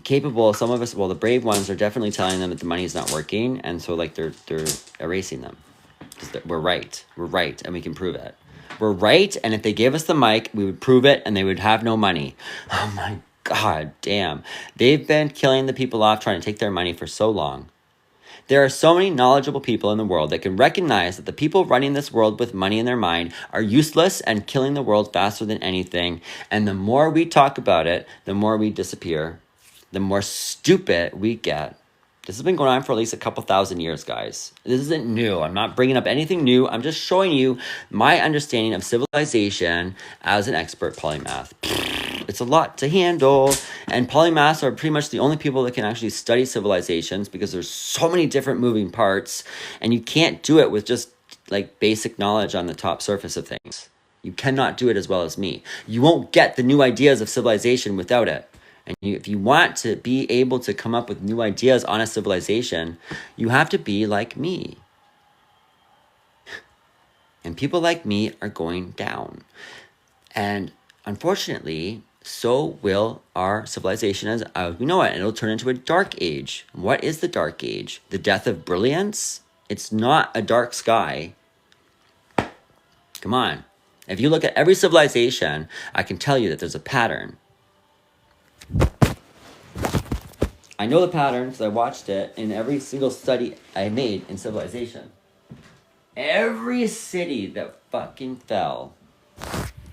capable. Some of us, well, the brave ones are definitely telling them that the money is not working, and so like they're erasing them. Because we're right, and we can prove it. We're right, and if they gave us the mic, we would prove it, and they would have no money. Oh my God damn. They've been killing the people off trying to take their money for so long. There are so many knowledgeable people in the world that can recognize that the people running this world with money in their mind are useless and killing the world faster than anything. And the more we talk about it, the more we disappear, the more stupid we get. This has been going on for at least a couple thousand years, guys. This isn't new. I'm not bringing up anything new. I'm just showing you my understanding of civilization as an expert polymath. It's a lot to handle, and polymaths are pretty much the only people that can actually study civilizations because there's so many different moving parts, and you can't do it with just like basic knowledge on the top surface of things. You cannot do it as well as me. You won't get the new ideas of civilization without it. And if you want to be able to come up with new ideas on a civilization, you have to be like me. And people like me are going down. And unfortunately, so will our civilization as we know it. And it'll turn into a dark age. What is the dark age? The death of brilliance? It's not a dark sky. Come on. If you look at every civilization, I can tell you that there's a pattern. I know the pattern because I watched it in every single study I made in civilization. Every city that fucking fell.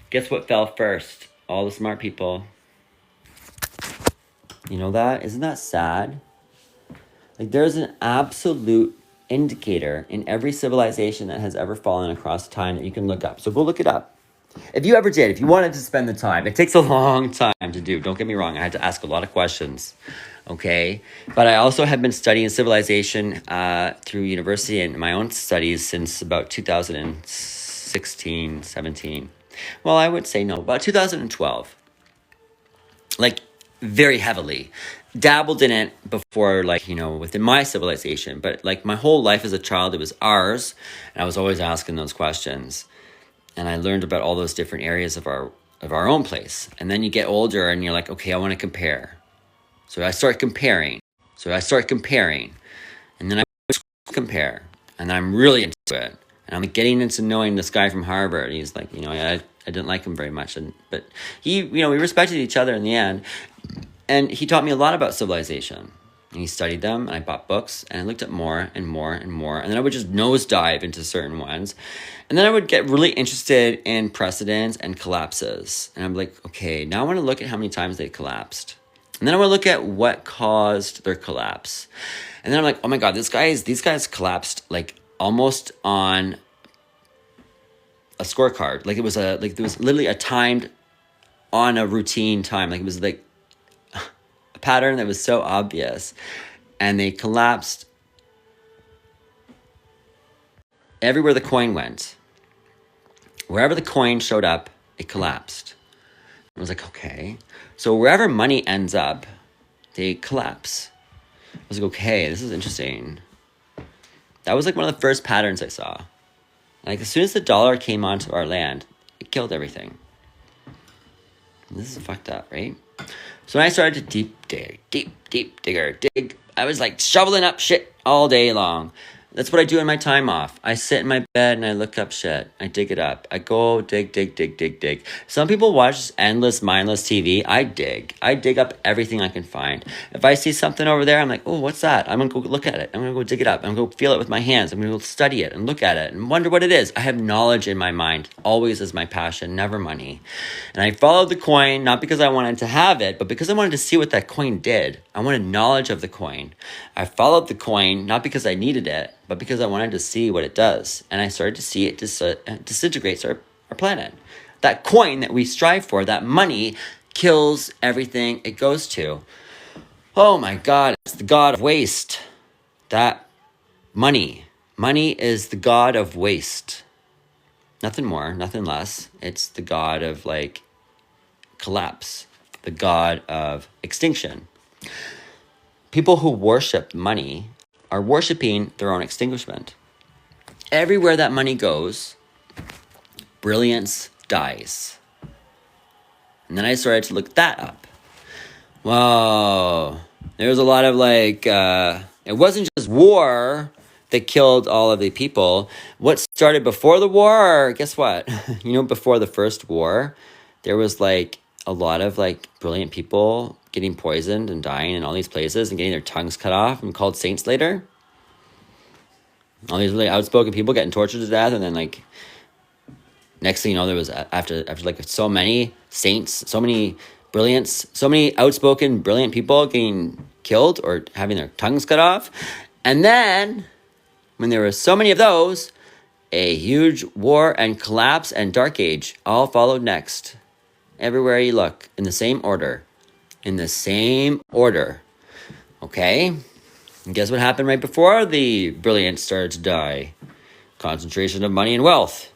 Guess what fell first? All the smart people. You know that? Isn't that sad? Like there's an absolute indicator in every civilization that has ever fallen across time that you can look up. So go look it up. If you ever did, if you wanted to spend the time, it takes a long time to do. Don't get me wrong. I had to ask a lot of questions. Okay. But I also have been studying civilization through university and my own studies since about 2016, 17. Well, I would say no, about 2012. Like very heavily. Dabbled in it before, like, you know, within my civilization. But like my whole life as a child, it was ours. And I was always asking those questions. And I learned about all those different areas of our own place. And then you get older and you're like, okay, I want to compare. So I start comparing. And then I compare. And I'm really into it. And I'm getting into knowing this guy from Harvard. He's like, you know, I didn't like him very much. But he, you know, we respected each other in the end. And he taught me a lot about civilization. And he studied them, and I bought books, and I looked at more and more and more. And then I would just nosedive into certain ones. And then I would get really interested in precedents and collapses. And I'm like, okay, now I want to look at how many times they collapsed. And then I want to look at what caused their collapse. And then I'm like, oh my God, these guys collapsed like almost on a scorecard. Like there was literally a timed on a routine time. Like it was like a pattern that was so obvious. And they collapsed everywhere the coin went. Wherever the coin showed up, it collapsed. I was like, okay. So wherever money ends up, they collapse. I was like, okay, this is interesting. That was like one of the first patterns I saw. Like as soon as the dollar came onto our land, it killed everything. And this is fucked up, right? So when I started to dig I was like shoveling up shit all day long. That's what I do in my time off. I sit in my bed and I look up shit. I dig it up. I go dig. Some people watch endless, mindless TV. I dig. I dig up everything I can find. If I see something over there, I'm like, oh, what's that? I'm going to go look at it. I'm going to go dig it up. I'm going to go feel it with my hands. I'm going to go study it and look at it and wonder what it is. I have knowledge in my mind. Always is my passion, never money. And I followed the coin, not because I wanted to have it, but because I wanted to see what that coin did. I wanted knowledge of the coin. I followed the coin, not because I needed it, but because I wanted to see what it does. And I started to see it disintegrates our planet. That coin that we strive for, that money, kills everything it goes to. Oh my God, it's the god of waste. That money is the god of waste. Nothing more, nothing less. It's the god of like collapse, the god of extinction. People who worship money are worshiping their own extinguishment. Everywhere that money goes, brilliance dies. And then I started to look that up. Whoa. There was a lot of like, it wasn't just war that killed all of the people. What started before the war, guess what? Before the first war, there was like a lot of like brilliant people getting poisoned and dying in all these places and getting their tongues cut off and called saints later. All these really outspoken people getting tortured to death, and then like next thing you know, there was after like so many saints, so many brilliance, so many outspoken brilliant people getting killed or having their tongues cut off. And then when there were so many of those, a huge war and collapse and dark age all followed next. Everywhere you look, in the same order. Okay? And guess what happened right before the brilliance started to die? Concentration of money and wealth.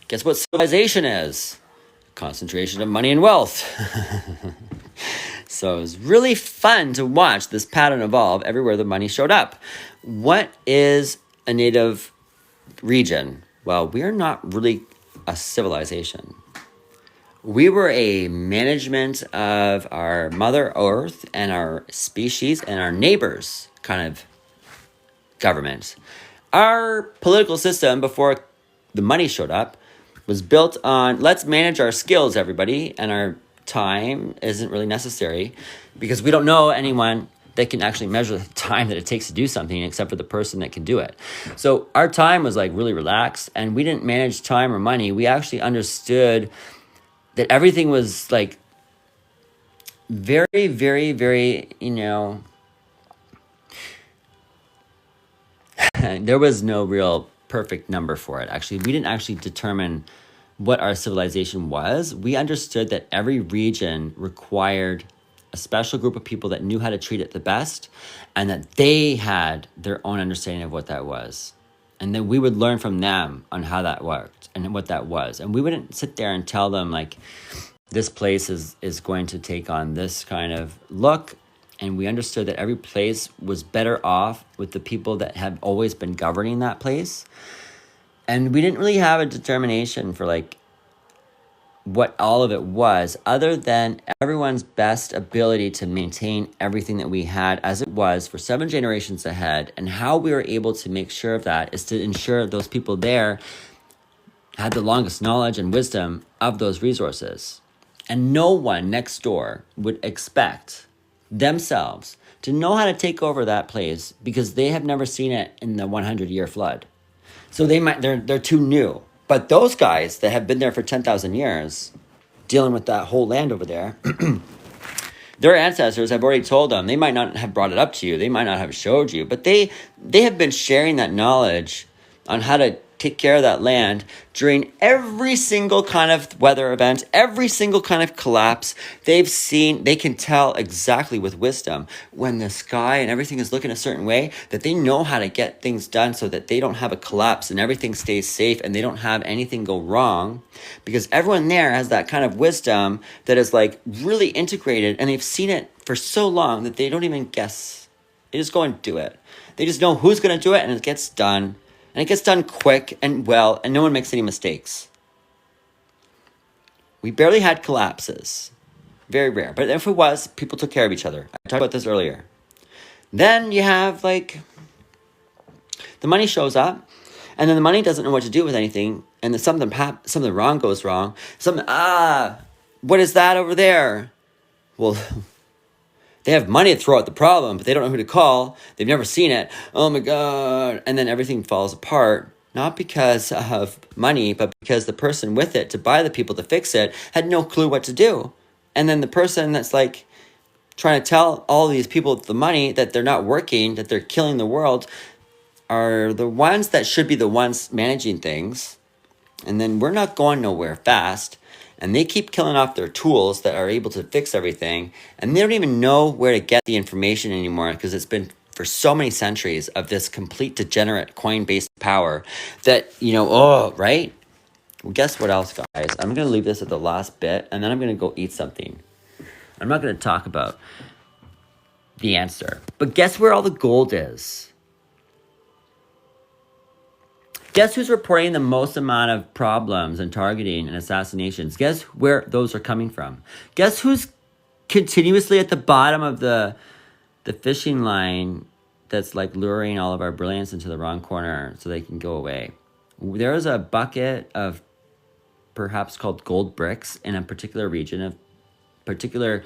Guess what civilization is? Concentration of money and wealth. So it was really fun to watch this pattern evolve everywhere the money showed up. What is a native region? Well, we're not really a civilization. We were a management of our Mother Earth and our species and our neighbors kind of government. Our political system before the money showed up was built on let's manage our skills, everybody, and our time isn't really necessary because we don't know anyone that can actually measure the time that it takes to do something except for the person that can do it. So our time was like really relaxed and we didn't manage time or money. We actually understood that everything was like very, very, very, there was no real perfect number for it. Actually, we didn't actually determine what our civilization was. We understood that every region required a special group of people that knew how to treat it the best and that they had their own understanding of what that was. And then we would learn from them on how that worked and what that was. And we wouldn't sit there and tell them like, this place is going to take on this kind of look. And we understood that every place was better off with the people that have always been governing that place. And we didn't really have a determination for like what all of it was, other than everyone's best ability to maintain everything that we had as it was for 7 generations ahead. And how we were able to make sure of that is to ensure those people there had the longest knowledge and wisdom of those resources. And no one next door would expect themselves to know how to take over that place because they have never seen it in the 100-year flood. So they're too new. But those guys that have been there for 10,000 years, dealing with that whole land over there, their ancestors have already told them. They might not have brought it up to you. They might not have showed you. But they have been sharing that knowledge on how to take care of that land during every single kind of weather event, every single kind of collapse. They can tell exactly with wisdom when the sky and everything is looking a certain way, that they know how to get things done so that they don't have a collapse and everything stays safe and they don't have anything go wrong, because everyone there has that kind of wisdom that is like really integrated, and they've seen it for so long that they don't even guess. They just go and do it. They just know who's going to do it, and it gets done. And it gets done quick and well, and no one makes any mistakes. We barely had collapses. Very rare. But if it was, people took care of each other. I talked about this earlier. Then you have like the money shows up, and then the money doesn't know what to do with anything, and then something wrong goes wrong. What is that over there? Well, they have money to throw at the problem, but they don't know who to call. They've never seen it. Oh my God. And then everything falls apart, not because of money, but because the person with it to buy the people to fix it had no clue what to do. And then the person that's like trying to tell all these people with the money that they're not working, that they're killing the world, are the ones that should be the ones managing things. And then we're not going nowhere fast. And they keep killing off their tools that are able to fix everything. And they don't even know where to get the information anymore, because it's been for so many centuries of this complete degenerate coin-based power that, right? Well, guess what else, guys? I'm going to leave this at the last bit, and then I'm going to go eat something. I'm not going to talk about the answer. But guess where all the gold is? Guess who's reporting the most amount of problems and targeting and assassinations? Guess where those are coming from? Guess who's continuously at the bottom of the fishing line that's like luring all of our brilliance into the wrong corner so they can go away? There's a bucket of perhaps called gold bricks in a particular region, a particular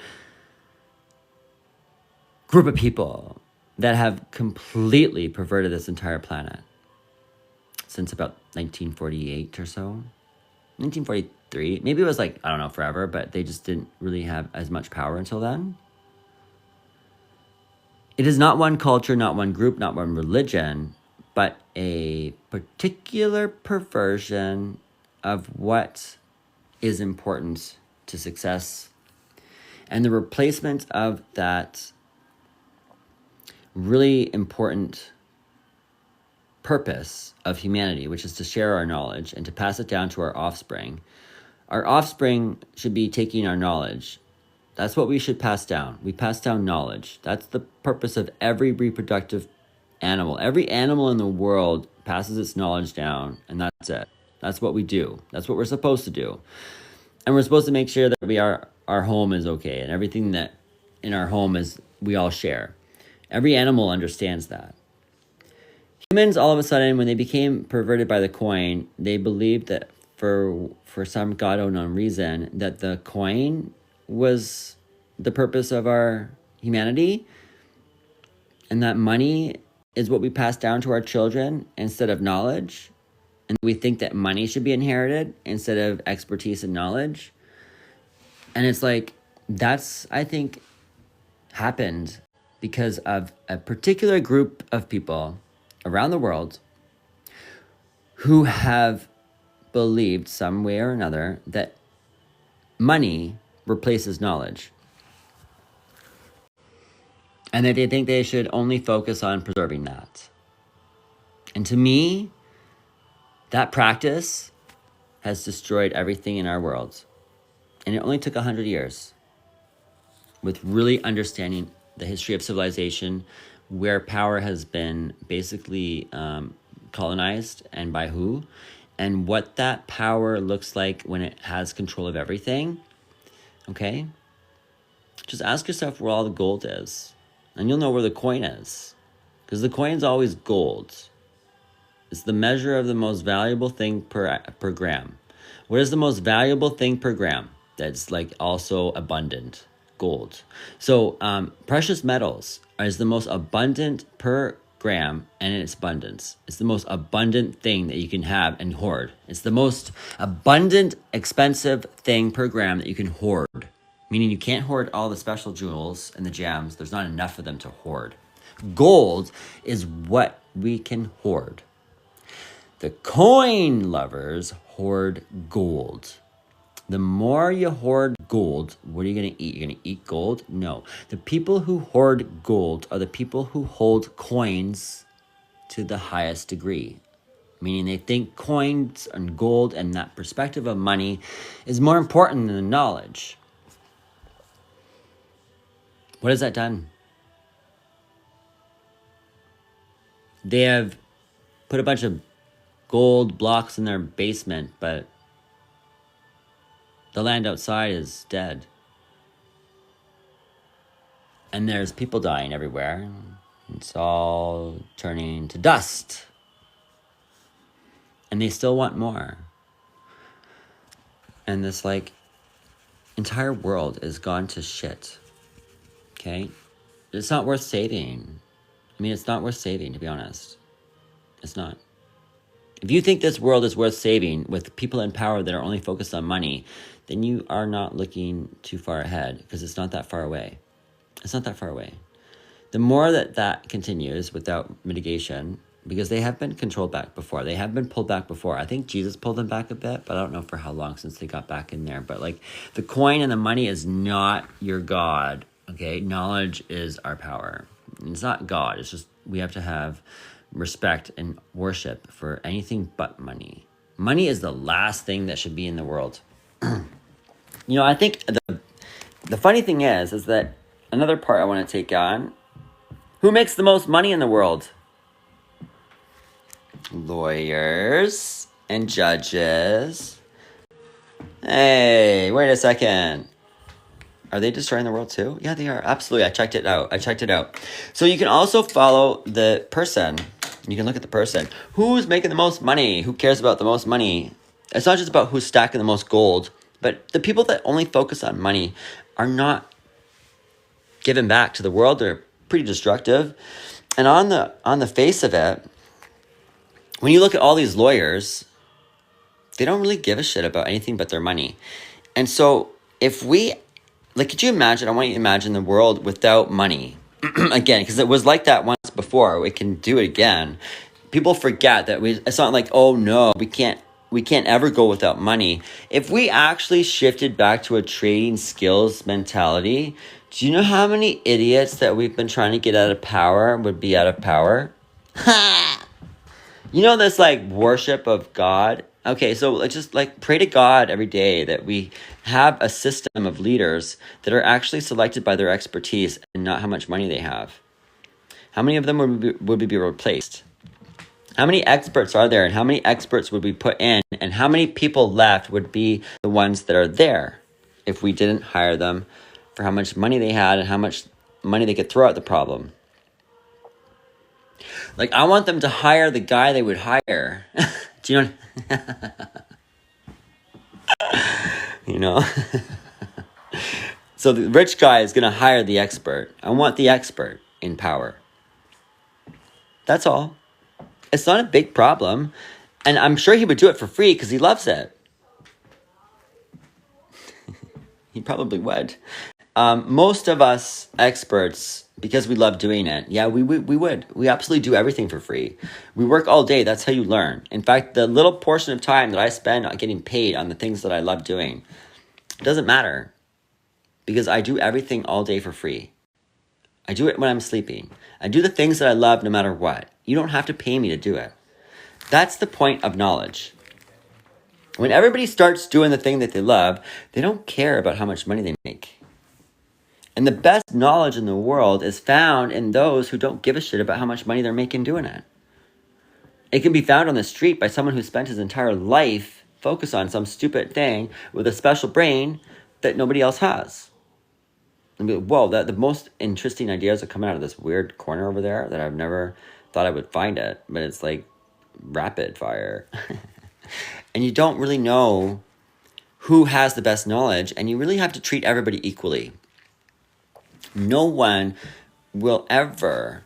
group of people that have completely perverted this entire planet since about 1948 or so. 1943. Maybe it was like, I don't know, forever, but they just didn't really have as much power until then. It is not one culture, not one group, not one religion, but a particular perversion of what is important to success, and the replacement of that really important purpose of humanity, which is to share our knowledge and to pass it down to our offspring. Our offspring should be taking our knowledge. That's what we should pass down. We pass down knowledge. That's the purpose of every reproductive animal. Every animal in the world passes its knowledge down, and that's it. That's what we do. That's what we're supposed to do. And we're supposed to make sure that our home is okay, and everything that in our home is we all share. Every animal understands that. Humans, all of a sudden, when they became perverted by the coin, they believed that for some God unknown reason, that the coin was the purpose of our humanity, and that money is what we pass down to our children instead of knowledge, and we think that money should be inherited instead of expertise and knowledge. And it's like, that's, I think, happened because of a particular group of people around the world who have believed some way or another that money replaces knowledge, and that they think they should only focus on preserving that. And to me, that practice has destroyed everything in our world. And it only took 100 years with really understanding the history of civilization, where power has been basically colonized and by who, and what that power looks like when it has control of everything. Okay? Just ask yourself where all the gold is, and you'll know where the coin is, because the coin's always gold. It's the measure of the most valuable thing per gram. What is the most valuable thing per gram that's like also abundant? Gold. So precious metals is the most abundant per gram, and in its abundance. It's the most abundant thing that you can have and hoard. It's the most abundant, expensive thing per gram that you can hoard. Meaning you can't hoard all the special jewels and the gems. There's not enough of them to hoard. Gold is what we can hoard. The coin lovers hoard gold. The more you hoard gold, what are you going to eat? You're going to eat gold? No. The people who hoard gold are the people who hold coins to the highest degree. Meaning they think coins and gold and that perspective of money is more important than the knowledge. What has that done? They have put a bunch of gold blocks in their basement, but the land outside is dead. And there's people dying everywhere. It's all turning to dust. And they still want more. And this like entire world is gone to shit. Okay? It's not worth saving. I mean, it's not worth saving, to be honest. It's not. If you think this world is worth saving with people in power that are only focused on money, then you are not looking too far ahead, because it's not that far away. It's not that far away. The more that continues without mitigation, because they have been controlled back before. They have been pulled back before. I think Jesus pulled them back a bit, but I don't know for how long since they got back in there. But like the coin and the money is not your God, okay? Knowledge is our power. It's not God. It's just we have to have respect and worship for anything but money. Money is the last thing that should be in the world. I think the funny thing is that another part I want to take on, who makes the most money in the world? Lawyers and judges. Hey, wait a second. Are they destroying the world too? Yeah, they are. Absolutely. I checked it out. So you can also follow the person. You can look at the person. Who's making the most money? Who cares about the most money? It's not just about who's stacking the most gold, but the people that only focus on money are not giving back to the world. They're pretty destructive. And on the face of it, when you look at all these lawyers, they don't really give a shit about anything but their money. And so if we, like, could you imagine, I want you to imagine the world without money. Again, because it was like that once before. We can do it again. People forget that it's not like, oh no, we can't ever go without money. If we actually shifted back to a trading skills mentality, do you know how many idiots that we've been trying to get out of power would be out of power? This like worship of God. Okay, so let's just like pray to God every day that we have a system of leaders that are actually selected by their expertise and not how much money they have. How many of them would be replaced? How many experts are there, and how many experts would we put in, and how many people left would be the ones that are there if we didn't hire them for how much money they had and how much money they could throw at the problem? Like, I want them to hire the guy they would hire. Do you know? So the rich guy is going to hire the expert. I want the expert in power. That's all. It's not a big problem. And I'm sure he would do it for free because he loves it. He probably would. Most of us experts, because we love doing it, yeah, we would. We absolutely do everything for free. We work all day. That's how you learn. In fact, the little portion of time that I spend on getting paid on the things that I love doing, it doesn't matter, because I do everything all day for free. I do it when I'm sleeping. I do the things that I love no matter what. You don't have to pay me to do it. That's the point of knowledge. When everybody starts doing the thing that they love, they don't care about how much money they make. And the best knowledge in the world is found in those who don't give a shit about how much money they're making doing it. It can be found on the street by someone who spent his entire life focused on some stupid thing with a special brain that nobody else has. And be like, whoa, the most interesting ideas are coming out of this weird corner over there that I've never thought I would find it. But it's like rapid fire. And you don't really know who has the best knowledge, and you really have to treat everybody equally. No one will ever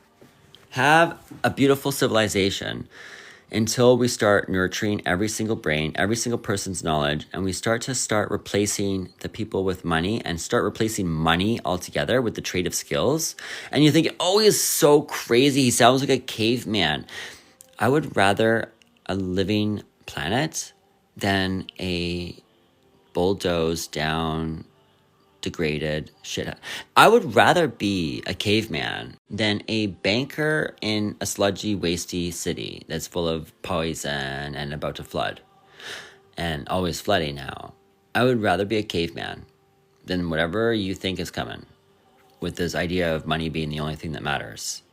have a beautiful civilization until we start nurturing every single brain, every single person's knowledge, and we start replacing the people with money and start replacing money altogether with the trade of skills. And you think, oh, he's so crazy. He sounds like a caveman. I would rather a living planet than a bulldozed down, degraded shit. I would rather be a caveman than a banker in a sludgy, wasty city that's full of poison and about to flood and always flooding now. I would rather be a caveman than whatever you think is coming with this idea of money being the only thing that matters.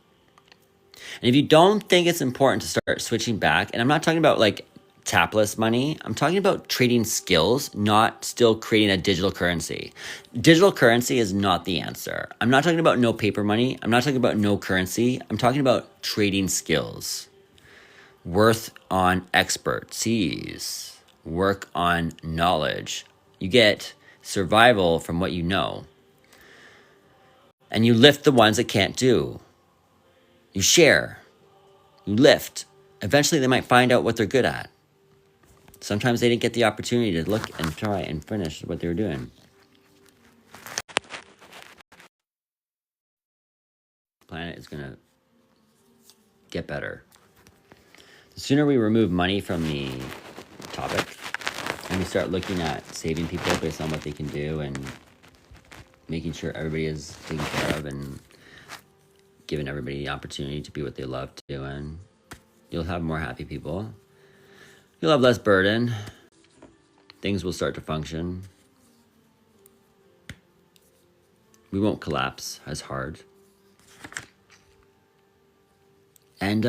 And if you don't think it's important to start switching back, and I'm not talking about like tapless money. I'm talking about trading skills, not still creating a digital currency. Digital currency is not the answer. I'm not talking about no paper money. I'm not talking about no currency. I'm talking about trading skills. Worth on expertise. Work on knowledge. You get survival from what you know. And you lift the ones that can't do. You share. You lift. Eventually they might find out what they're good at. Sometimes they didn't get the opportunity to look and try and finish what they were doing. The planet is going to get better. The sooner we remove money from the topic and we start looking at saving people based on what they can do and making sure everybody is taken care of and giving everybody the opportunity to be what they love to do, and you'll have more happy people. You'll have less burden. Things will start to function. We won't collapse as hard. And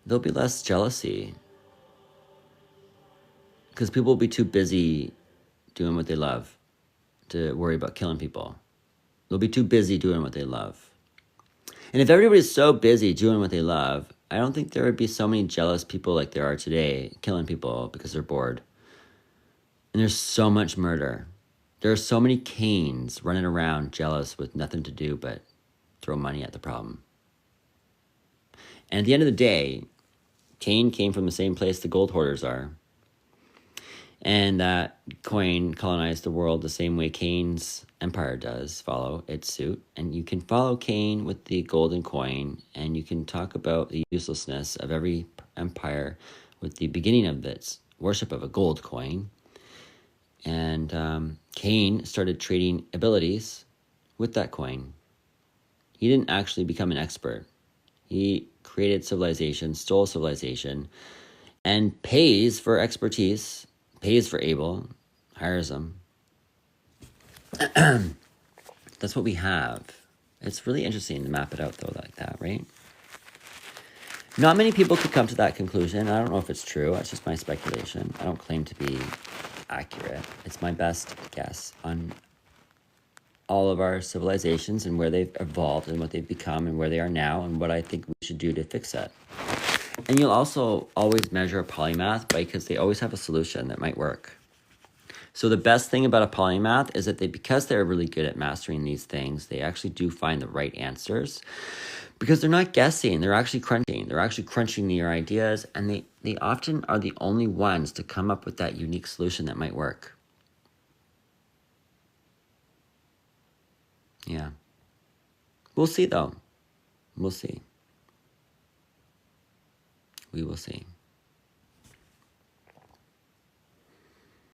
there'll be less jealousy because people will be too busy doing what they love to worry about killing people. They'll be too busy doing what they love. And if everybody's so busy doing what they love, I don't think there would be so many jealous people like there are today, killing people because they're bored. And there's so much murder. There are so many Cains running around jealous with nothing to do but throw money at the problem. And at the end of the day, Cain came from the same place the gold hoarders are. And that coin colonized the world the same way Cain's empire does follow its suit. And you can follow Cain with the golden coin, and you can talk about the uselessness of every empire with the beginning of its worship of a gold coin. And Cain started trading abilities with that coin. He didn't actually become an expert. He created civilization, stole civilization, and pays for expertise, pays for able, hires them. That's what we have. It's really interesting to map it out, though, like that, right? Not many people could come to that conclusion. I don't know if it's true. That's just my speculation. I don't claim to be accurate. It's my best guess on all of our civilizations and where they've evolved and what they've become and where they are now and what I think we should do to fix it. And you'll also always measure a polymath because they always have a solution that might work. So the best thing about a polymath is that because they're really good at mastering these things, they actually do find the right answers because they're not guessing, they're actually crunching. They're actually crunching their ideas, and they often are the only ones to come up with that unique solution that might work. Yeah. We'll see, though. We'll see. We will see.